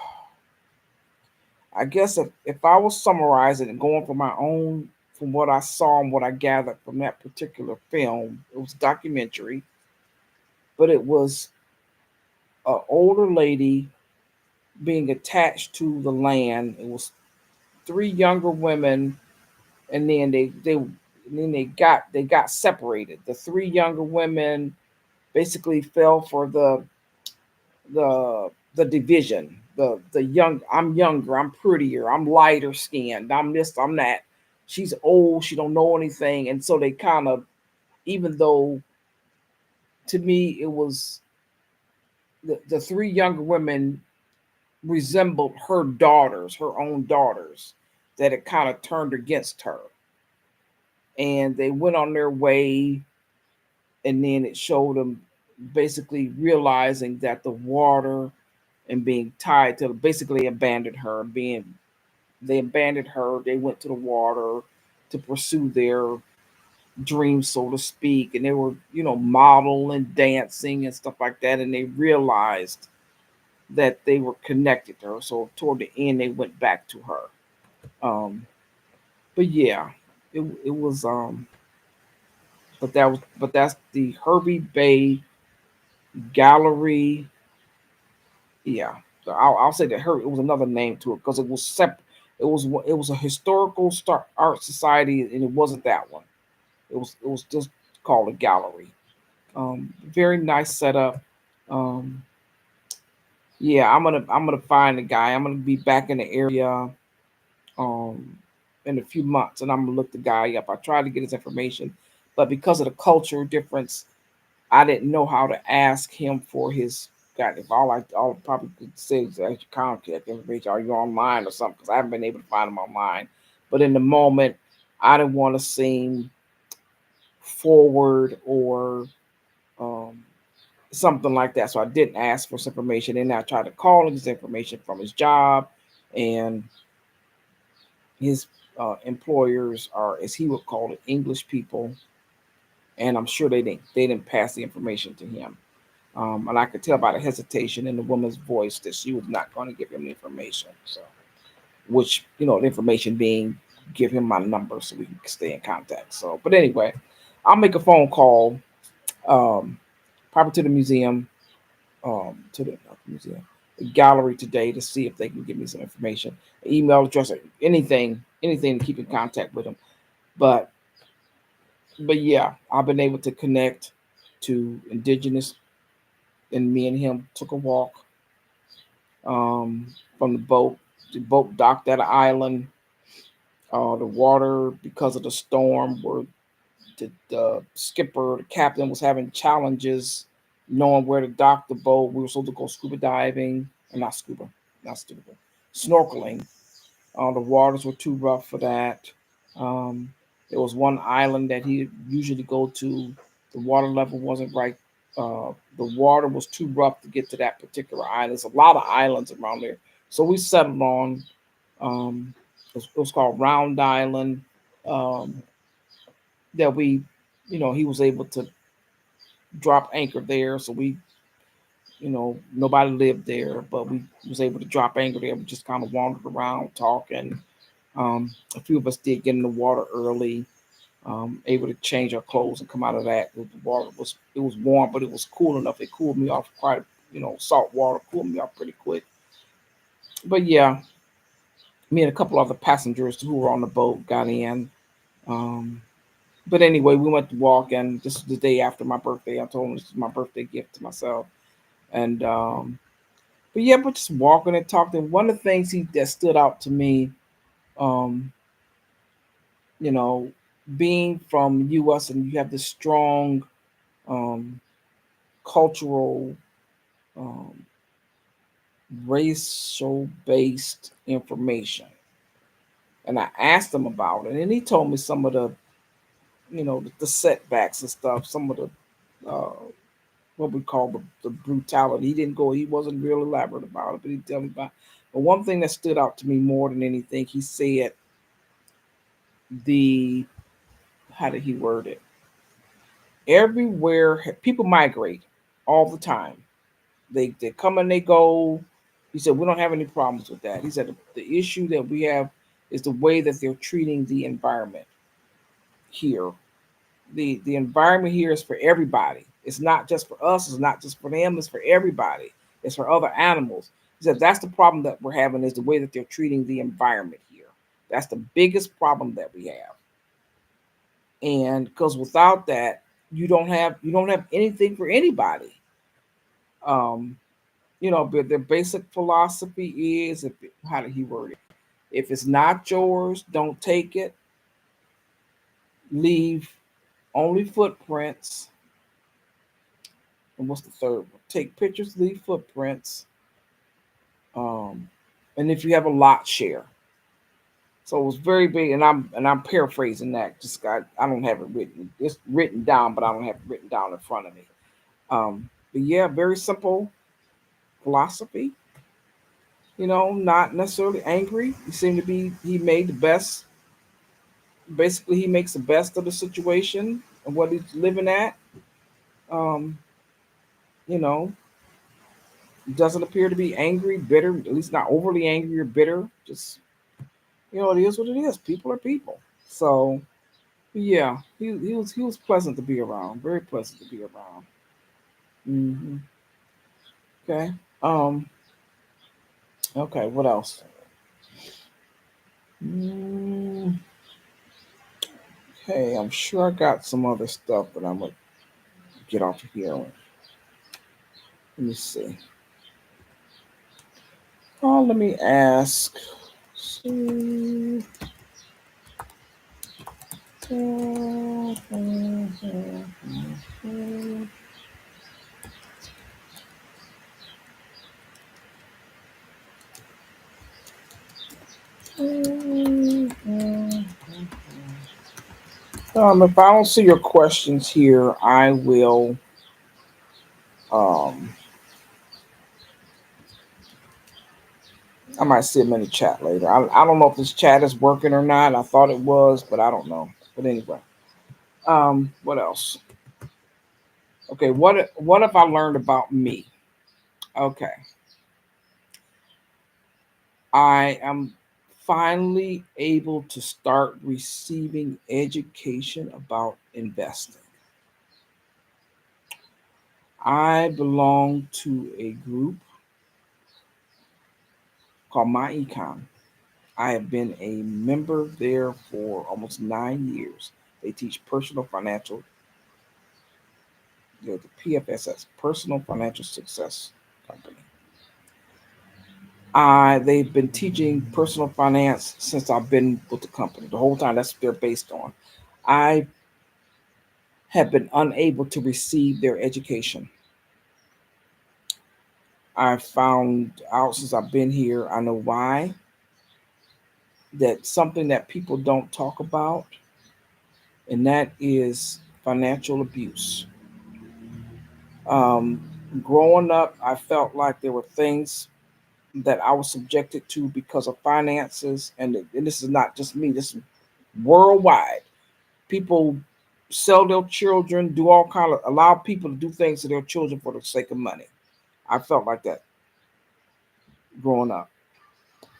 I guess if I was summarizing and going from my own, from what I saw and what I gathered from that particular film, it was a documentary, but it was an older lady being attached to the land. It was three younger women, and then they got separated. The three younger women basically fell for the division. The young, I'm younger, I'm prettier, I'm lighter skinned, I'm this, I'm that. She's old, she don't know anything, and so they kind of, even though to me it was the three younger women resembled her daughters, her own daughters, that it kind of turned against her. And they went on their way, and then it showed them basically realizing that the water and being tied to basically abandoned her. They abandoned her. They went to the water to pursue their dreams, so to speak. And they were, modeling, dancing, and stuff like that. And they realized that they were connected to her. So toward the end, they went back to her. But yeah, it was but that's the Herbie Bay Gallery. Yeah, so I'll say that her it was another name to it because it was it was a historical art society, and it wasn't that one. It was just called a gallery. Very nice setup. Um, yeah, I'm gonna find the guy. I'm gonna be back in the area um in a few months, and I'm gonna look the guy up. I tried to get his information, but because of the culture difference, I didn't know how to ask him for his. God, if all probably could say is your contact information. Are you online or something? Because I haven't been able to find him online. But in the moment, I didn't want to seem forward or um, something like that. So I didn't ask for his information. And I tried to call his information from his job, and his employers are, as he would call it, English people, and I'm sure they didn't pass the information to him. And I could tell by the hesitation in the woman's voice that she was not going to give him the information. So, which the information being, give him my number so we can stay in contact. So, but anyway, I'll make a phone call, um, probably to the museum, to the not the museum, the gallery today to see if they can give me some information, email address, or anything to keep in contact with them. But yeah, I've been able to connect to indigenous, and me and him took a walk um, from the boat. The boat docked at an island. The water, because of the storm, where the skipper, the captain, was having challenges knowing where to dock the boat. We were supposed to go scuba diving, and not scuba, snorkeling. The waters were too rough for that. Um, there was one island that he usually go to. The water level wasn't right. The water was too rough to get to that particular island. There's a lot of islands around there, so we settled on. Um, it was called Round Island. Um, that we, he was able to drop anchor there. So we, nobody lived there, but we was able to drop anchor there. We just kind of wandered around talking. A few of us did get in the water early, able to change our clothes and come out of that. The water was warm, but it was cool enough. It cooled me off quite, salt water cooled me off pretty quick. But yeah, me and a couple other passengers who were on the boat got in. Um, but anyway, we went to walk, and this was the day after my birthday. I told them this is my birthday gift to myself, and but yeah, but just walking and talking. One of the things that stood out to me, um, you know, being from U.S. and you have this strong um, cultural, um, racial based information, and I asked him about it, and he told me some of the setbacks and stuff, some of the what we call the brutality. He didn't go, he wasn't real elaborate about it, but he tell me about. But one thing that stood out to me more than anything, he said the how did he word it? Everywhere people migrate all the time. They come and they go. He said we don't have any problems with that. He said the issue that we have is the way that they're treating the environment here. The environment here is for everybody. It's not just for us. It's not just for them. It's for everybody. It's for other animals. He said that's the problem that we're having is the way that they're treating the environment here. That's the biggest problem that we have. And because without that, you don't have anything for anybody. Um, but the basic philosophy is, if how did he word it? If it's not yours, don't take it. Leave only footprints. And what's the third one? Take pictures, leave footprints. Um, and if you have a lot, share. So it was very big, and I'm paraphrasing that. Just I don't have it written. It's written down, but I don't have it written down in front of me. But yeah, very simple philosophy. Not necessarily angry. He seemed to be. He made the best. Basically, he makes the best of the situation and what he's living at. Um, you know, doesn't appear to be angry, bitter. At least not overly angry or bitter. Just it is what it is. People are people. So yeah, he was pleasant to be around. Very pleasant to be around. Hmm. Okay. Um. Okay. What else? Mm, okay. I'm sure I got some other stuff, but I'm gonna get off of here. Let me see. Oh, let me ask. So, if I don't see your questions here, I will. Um, I might see them in the chat later. I don't know if this chat is working or not. I thought it was, but I don't know. But anyway, what else? Okay, what have I learned about me? Okay, I am finally able to start receiving education about investing. I belong to a group called My Econ. I have been a member there for almost 9 years. They teach personal financial, the PFSS, Personal Financial Success Company. They've been teaching personal finance since I've been with the company. The whole time that's what they're based on. I have been unable to receive their education. I found out since I've been here, I know why, that something that people don't talk about, and that is financial abuse. Um, Growing up, I felt like there were things that I was subjected to because of finances, and this is not just me, this is worldwide. People sell their children, do all kind of allow people to do things to their children for the sake of money. I felt like that growing up.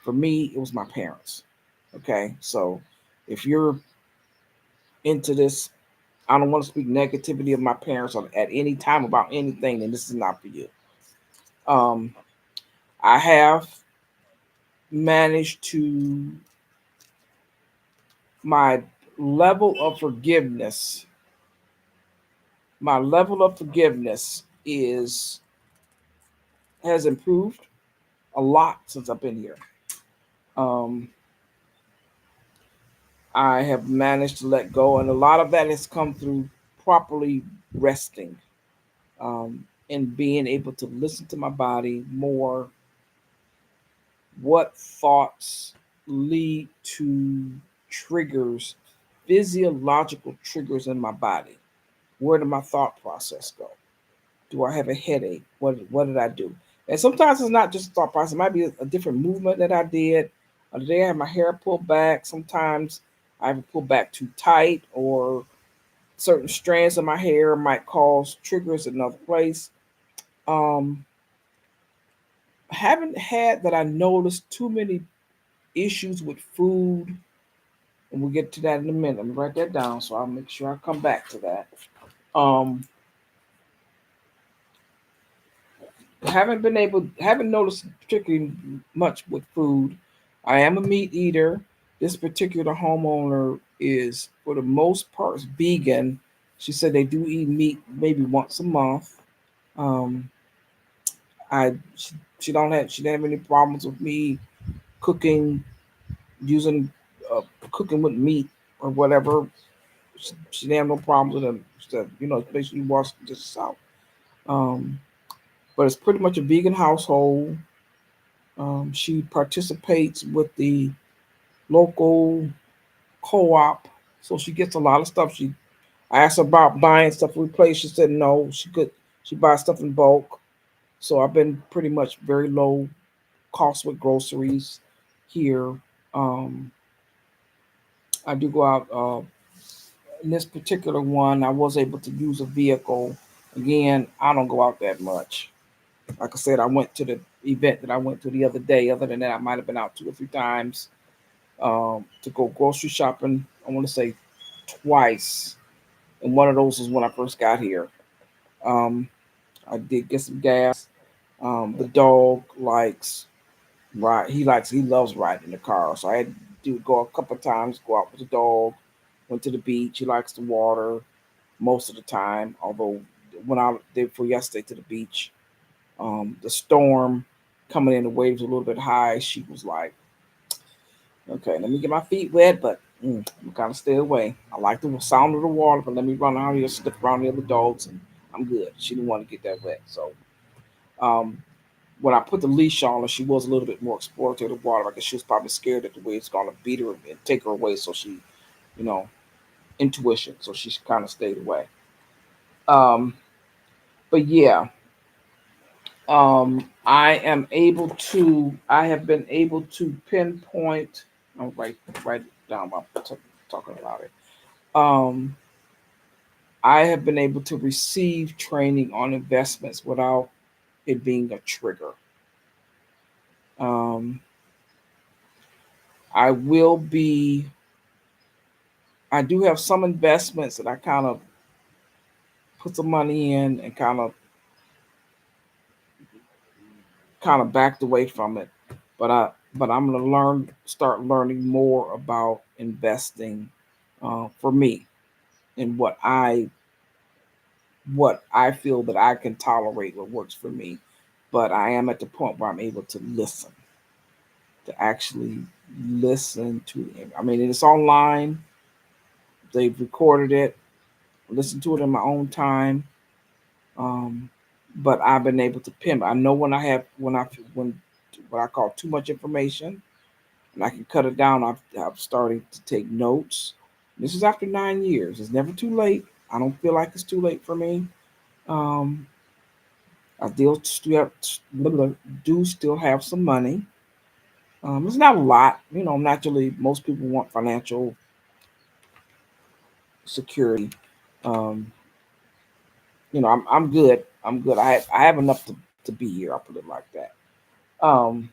For me, it was my parents. Okay, so if you're into this, I don't want to speak negativity of my parents at any time about anything, then this is not for you. Um, I have managed to my level of forgiveness. My level of forgiveness is has improved a lot since I've been here. Um, I have managed to let go, and a lot of that has come through properly resting, and being able to listen to my body more. What thoughts lead to triggers, physiological triggers in my body? Where did my thought process go? Do I have a headache? What did I do? And sometimes it's not just a thought process. It might be a different movement that I did. Today I had my hair pulled back. Sometimes I have it pulled back too tight, or certain strands of my hair might cause triggers in another place. Um, I haven't had that I noticed too many issues with food, and we'll get to that in a minute. Let me write that down so I'll make sure I come back to that. Um, haven't noticed particularly much with food. I am a meat eater. This particular homeowner is, for the most part, vegan. She said they do eat meat maybe once a month. Um, I she didn't have any problems with me cooking using cooking with meat or whatever. She didn't have no problems with them. She said, make sure you wash this out. Um, but it's pretty much a vegan household. She participates with the local co-op, so she gets a lot of stuff. I asked her about buying stuff to replace. She said no, she buys stuff in bulk. So I've been pretty much very low cost with groceries here. Um, I do go out. In this particular one, I was able to use a vehicle. Again, I don't go out that much. Like I said, I went to the event that I went to the other day. Other than that, I might have been out 2 or 3 times to go grocery shopping. I want to say twice, and one of those was when I first got here. Um, I did get some gas. The dog likes ride. He loves riding in the car. So I had to go a couple of times. Go out with the dog. Went to the beach. He likes the water most of the time. Although when I did for yesterday to the beach, the storm coming in, the waves a little bit high. She was like, "Okay, let me get my feet wet, but I'm kind of stay away. I like the sound of the water, but let me run out here, slip around the other dogs, and I'm good." She didn't want to get that wet, so um, when I put the leash on her, she was a little bit more exploratory of water. I guess she was probably scared that the waves gonna beat her and take her away, so she, you know, intuition, so she kind of stayed away. Um, but yeah, I have been able to pinpoint. I'll write it down while I'm talking about it. Um, I have been able to receive training on investments without it being a trigger. Um, I will be. I do have some investments that I kind of put some money in and kind of backed away from it. But I'm gonna start learning more about investing for me and what I feel that I can tolerate, what works for me. But I am at the point where I'm able to listen, to actually listen to it. I mean, it's online. They've recorded it. Listen to it in my own time. Um, but I've been able to pin. I know when what I call too much information, and I can cut it down. I've started to take notes. This is after 9 years. It's never too late. I don't feel like it's too late for me. Um, I do still have some money. It's not a lot. Naturally, most people want financial security. Um, I'm good. I'm good. I have enough to be here. I'll put it like that. Um,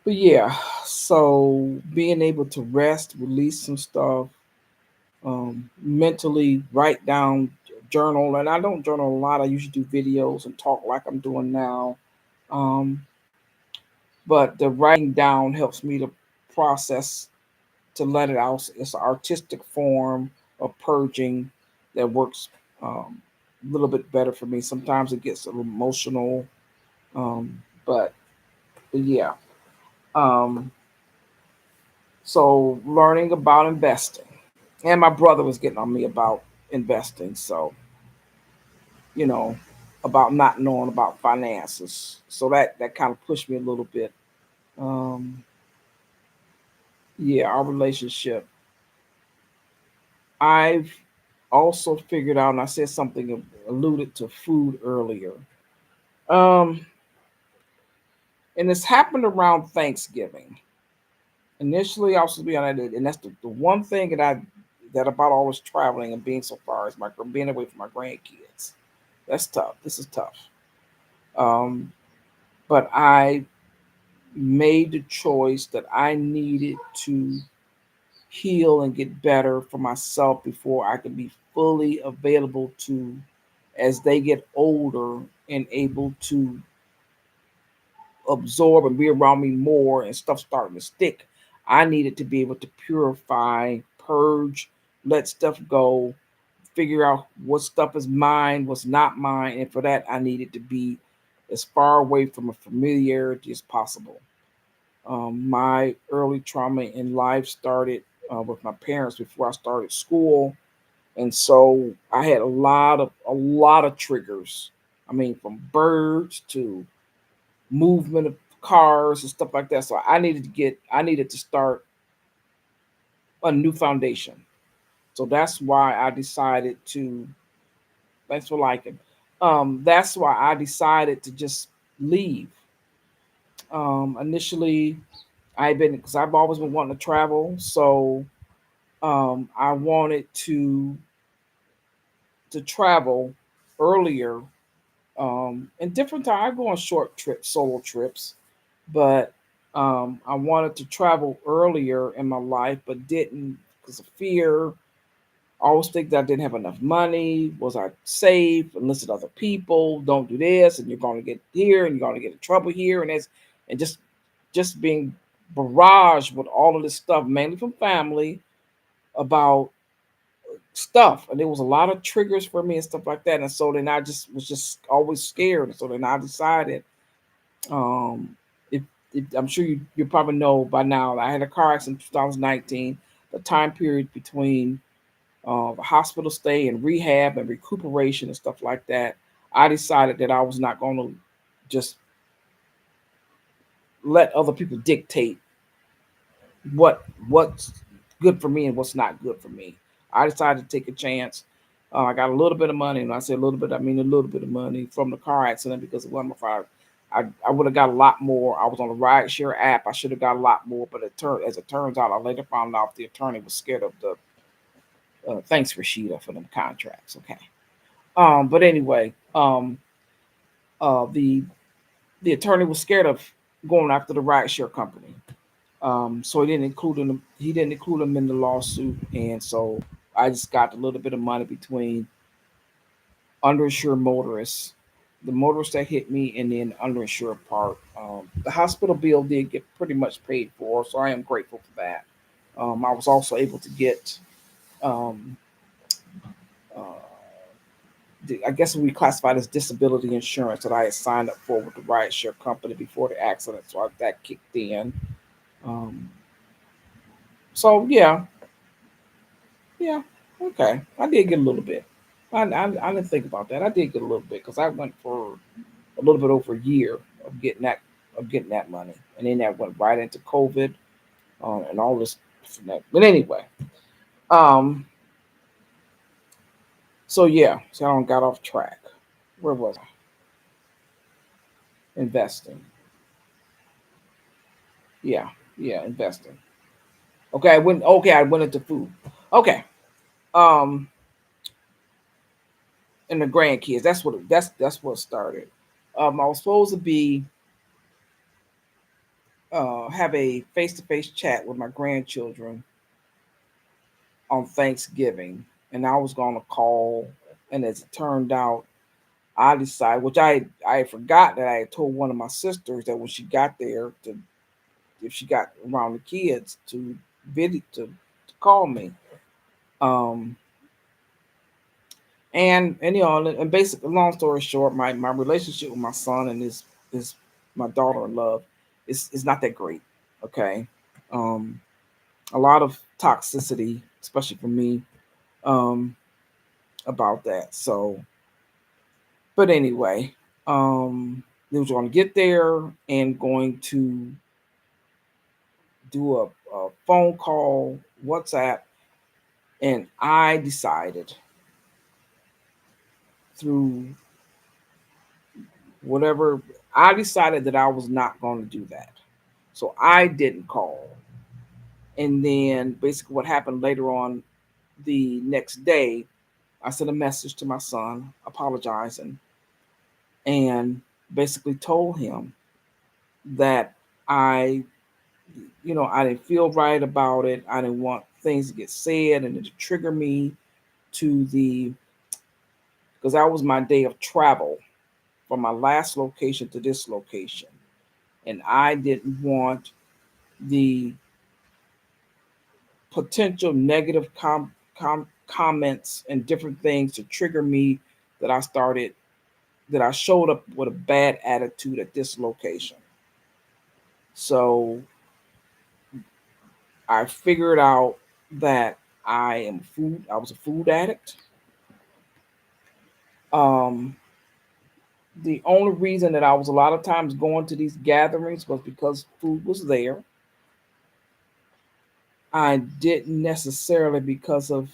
But yeah, so being able to rest, release some stuff, mentally write down, journal, and I don't journal a lot. I usually do videos and talk like I'm doing now. Um, but the writing down helps me to process, to let it out. It's an artistic form of purging that works a little bit better for me. Sometimes it gets a little emotional, um, but, but yeah. Um, so learning about investing, and my brother was getting on me about investing. So you know, about not knowing about finances. So that kind of pushed me a little bit. Um, yeah, our relationship. I've also figured out, and I said something alluded to food earlier. Um, and it's happened around Thanksgiving. Initially, I was supposed to be on it, and that's the one thing that about all this traveling and being so far is my being away from my grandkids. That's tough. This is tough. Um, but I made the choice that I needed to heal and get better for myself before I could be fully available to, as they get older and able to absorb and be around me more and stuff starting to stick. I needed to be able to purify, purge, let stuff go, figure out what stuff is mine, what's not mine. And for that, I needed to be as far away from a familiarity as possible. My early trauma in life started with my parents before I started school, and so I had a lot of triggers. I mean, from birds to movement of cars and stuff like that. So I needed to start a new foundation. So that's why I decided to. Thanks for liking. That's why I decided to just leave. Initially, I've been because I've always been wanting to travel, so I wanted to travel earlier. And different time I go on short trips, solo trips, but I wanted to travel earlier in my life, but didn't because of fear. I always think that I didn't have enough money. Was I safe? And listen to other people. Don't do this, and you're going to get here, and you're going to get in trouble here, and just being barraged with all of this stuff, mainly from family, about stuff. And there was a lot of triggers for me and stuff like that. And so then I just was just always scared. And so then I decided, um, if, if I'm sure you probably know by now, I had a car accident in 2019. The time period between the hospital stay and rehab and recuperation and stuff like that, I decided that I was not going to just let other people dictate what's good for me and what's not good for me. I decided to take a chance. I got a little bit of money, and I say a little bit, I mean a little bit of money from the car accident because it wasn't my I would have got a lot more. I was on a ride share app. I should have got a lot more, but as it turns out, I later found out the attorney was scared of the. Thanks, Rashida, for them contracts. Okay. But anyway, the attorney was scared of going after the ride share company. So he didn't include him in the lawsuit, and so I just got a little bit of money between underinsured motorists, the motorists that hit me, and then underinsured part. The hospital bill did get pretty much paid for, so I am grateful for that. I was also able to get, um, uh, I guess we classified as disability insurance that I had signed up for with the rideshare company before the accident, so that kicked in. Um, so yeah, yeah, okay. I did get a little bit. I didn't think about that. I did get a little bit because I went for a little bit over a year of getting that money, and then that went right into COVID and all this. But anyway, um, so yeah, so I don't got off track. Where was I? Investing. Yeah, yeah, investing. Okay, I went. Okay, I went into food. Okay, um, and the grandkids. That's what. That's what started. I was supposed to be have a face-to-face chat with my grandchildren on Thanksgiving, and I was going to call. And as it turned out, I decided, which I forgot that I had told one of my sisters that when she got there, to if she got around the kids, to video to call me. Um, and and basically, long story short, my relationship with my son and his my daughter in love is not that great. Okay, um, a lot of toxicity, especially for me, um, about that. So, but anyway, they was going to get there and going to do a phone call, WhatsApp, and I decided through whatever I decided that I was not going to do that. So I didn't call. And then basically what happened later on the next day, I sent a message to my son apologizing and basically told him that I, I didn't feel right about it. I didn't want things to get said and to trigger me to because that was my day of travel from my last location to this location. And I didn't want the potential negative comments and different things to trigger me that that I showed up with a bad attitude at this location. So I figured out that I was a food addict. Um, the only reason that I was a lot of times going to these gatherings was because food was there. I didn't necessarily because of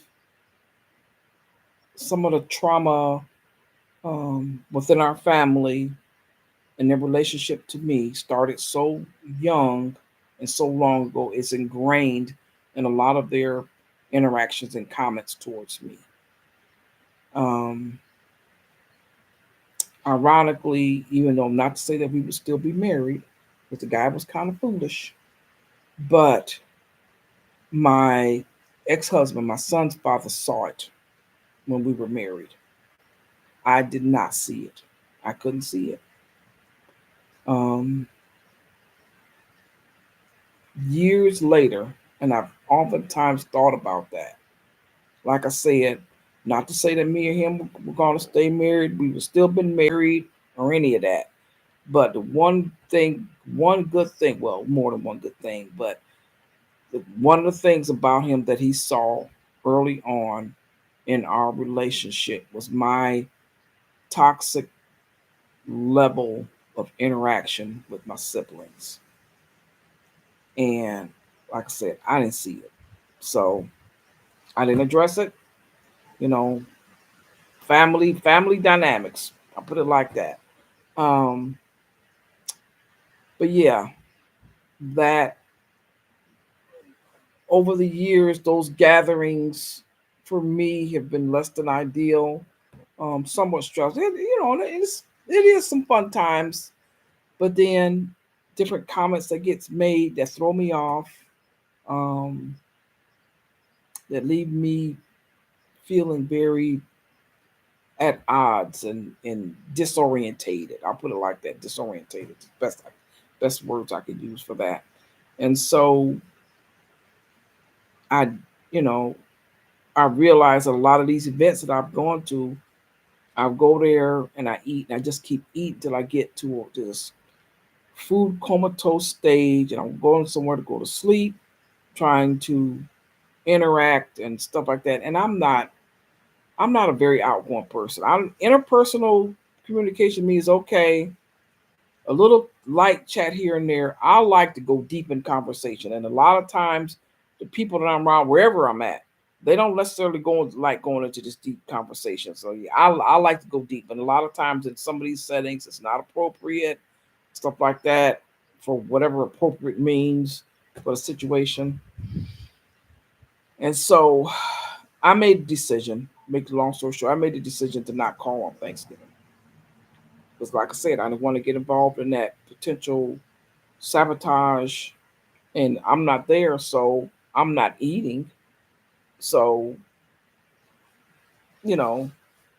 some of the trauma within our family and their relationship to me started so young and so long ago. It's ingrained in a lot of their interactions and comments towards me. Um, Ironically, even though not to say that we would still be married, because the guy was kind of foolish, but my ex-husband, my son's father, saw it when we were married. I did not see it. I couldn't see it. Um, Years later, and I've oftentimes thought about that. Like I said, not to say that me and him were going to stay married, we would still been married or any of that. But the one thing, one good thing, well, more than one good thing, but one of the things about him that he saw early on in our relationship was my toxic level of interaction with my siblings. And like I said, I didn't see it. So I didn't address it. You know, family dynamics. I'll put it like that. Um, but yeah, that over the years, those gatherings for me have been less than ideal. Somewhat stressful. It is some fun times, but then different comments that gets made that throw me off, um, that leave me feeling very at odds and disorientated. I'll put it like that. Disorientated. Best words I could use for that. And so I, you know, I realize that a lot of these events that I've gone to, I'll go there and I eat, and I just keep eating till I get to this food comatose stage, and I'm going somewhere to go to sleep, trying to interact and stuff like that. And I'm not a very outgoing person. I'm interpersonal communication means okay, a little light chat here and there. I like to go deep in conversation, and a lot of times the people that I'm around, wherever I'm at, they don't necessarily like going into this deep conversation. So yeah, I like to go deep, and a lot of times in some of these settings, it's not appropriate, stuff like that, for whatever appropriate means for the situation. And so I made a decision. Make the long story short, I made the decision to not call on Thanksgiving because, like I said, I didn't want to get involved in that potential sabotage, and I'm not there, so I'm not eating. So, you know,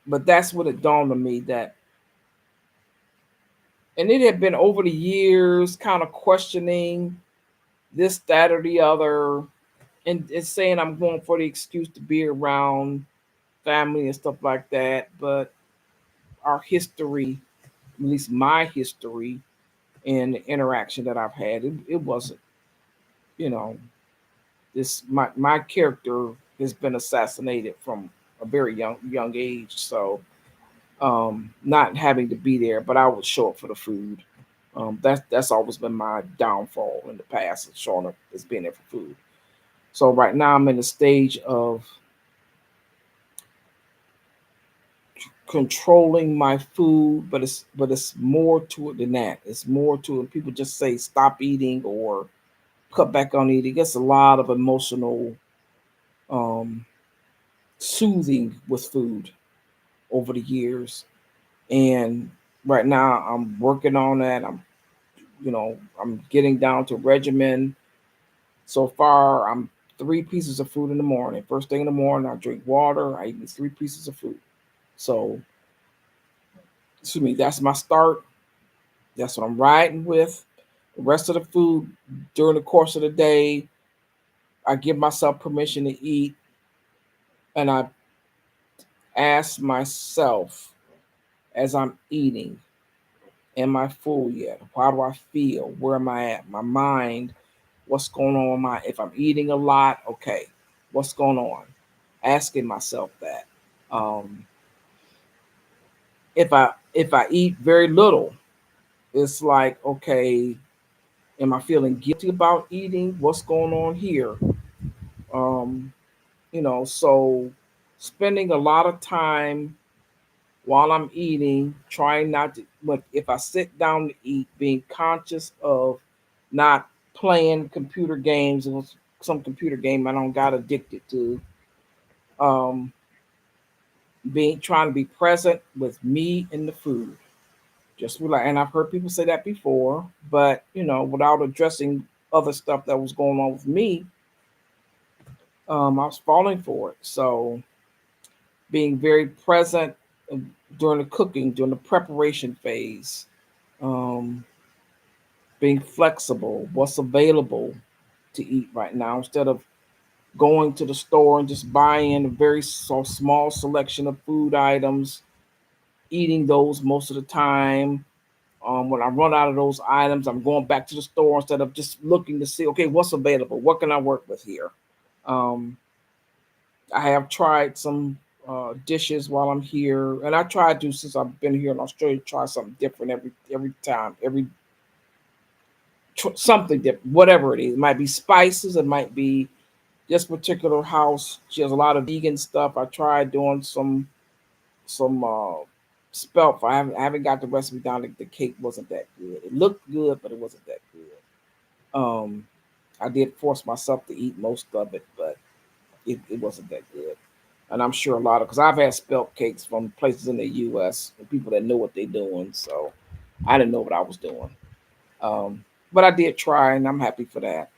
but that's what it dawned on me that, and it had been over the years kind of questioning this, that, or the other, and saying I'm going for the excuse to be around family and stuff like that. But our history, at least my history, and the interaction that I've had, it wasn't, you know, this my character has been assassinated from a very young age. So not having to be there, but I would show up for the food. That's always been my downfall in the past, is showing up as being there for food. So right now I'm in the stage of controlling my food, but it's more to it than that. It's more to it. People just say stop eating or cut back on eating. It's a lot of emotional um, soothing with food over the years, and right now I'm working on that. I'm getting down to regimen. So far, I'm three pieces of food in the morning. First thing in the morning, I drink water. I eat these three pieces of food. So, excuse me, that's my start. That's what I'm riding with. The rest of the food during the course of the day, I give myself permission to eat, and I ask myself as I'm eating, am I full yet? How do I feel? Where am I at? My mind, what's going on with my, if I'm eating a lot, okay, what's going on? Asking myself that. Um, if I eat very little, it's like, okay, am I feeling guilty about eating? What's going on here? Um, so spending a lot of time while I'm eating, trying not to, but if I sit down to eat, being conscious of not playing computer games or some computer game I don't got addicted to. Um, being trying to be present with me and the food. Just like, and I've heard people say that before, but without addressing other stuff that was going on with me, I was falling for it. So being very present uh, during the cooking, during the preparation phase, um, being flexible, what's available to eat right now, instead of going to the store and just buying a very small selection of food items, eating those most of the time. When I run out of those items, I'm going back to the store instead of just looking to see, okay, what's available? What can I work with here? Um, I have tried some dishes while I'm here, and I try to, since I've been here in Australia, try something different every time, something different, whatever it is. It might be spices, it might be this particular house. She has a lot of vegan stuff. I tried doing some spelt. I haven't got the recipe down. The cake wasn't that good. It looked good, but it wasn't that good. I did force myself to eat most of it, but it wasn't that good. And I'm sure a lot of, because I've had spelt cakes from places in the U.S. and people that know what they're doing. So I didn't know what I was doing. Um, but I did try, and I'm happy for that.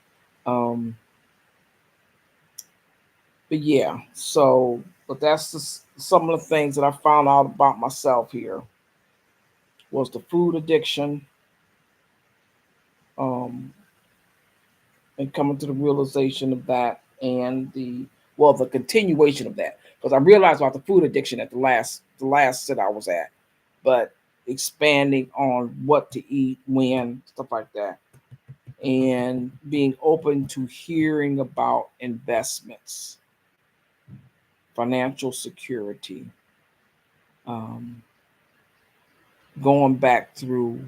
Um, but yeah, but that's just some of the things that I found out about myself here was the food addiction, um, and coming to the realization of that, and the continuation of that, because I realized about the food addiction at the last sit I was at, but expanding on what to eat, when, stuff like that, and being open to hearing about investments, financial security, um, going back through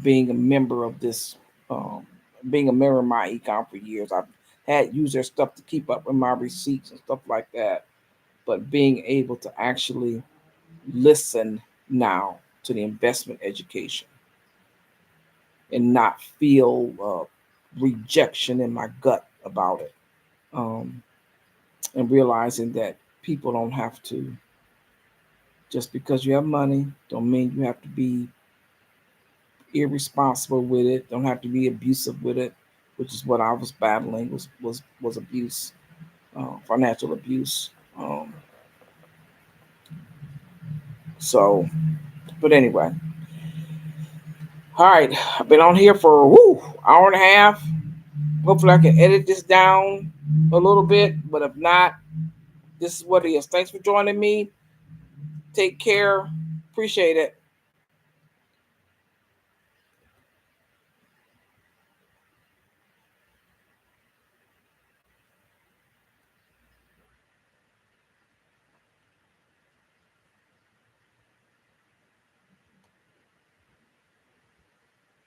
being a member of this, um, being a member of my econ for years. I've had user stuff to keep up with my receipts and stuff like that, but being able to actually listen now to the investment education and not feel rejection in my gut about it, um, and realizing that people don't have to, just because you have money don't mean you have to be irresponsible with it. Don't have to be abusive with it, which is what I was battling was abuse, financial abuse. So, but anyway, all right. I've been on here for hour and a half. Hopefully, I can edit this down a little bit. But if not, this is what it is. Thanks for joining me. Take care. Appreciate it.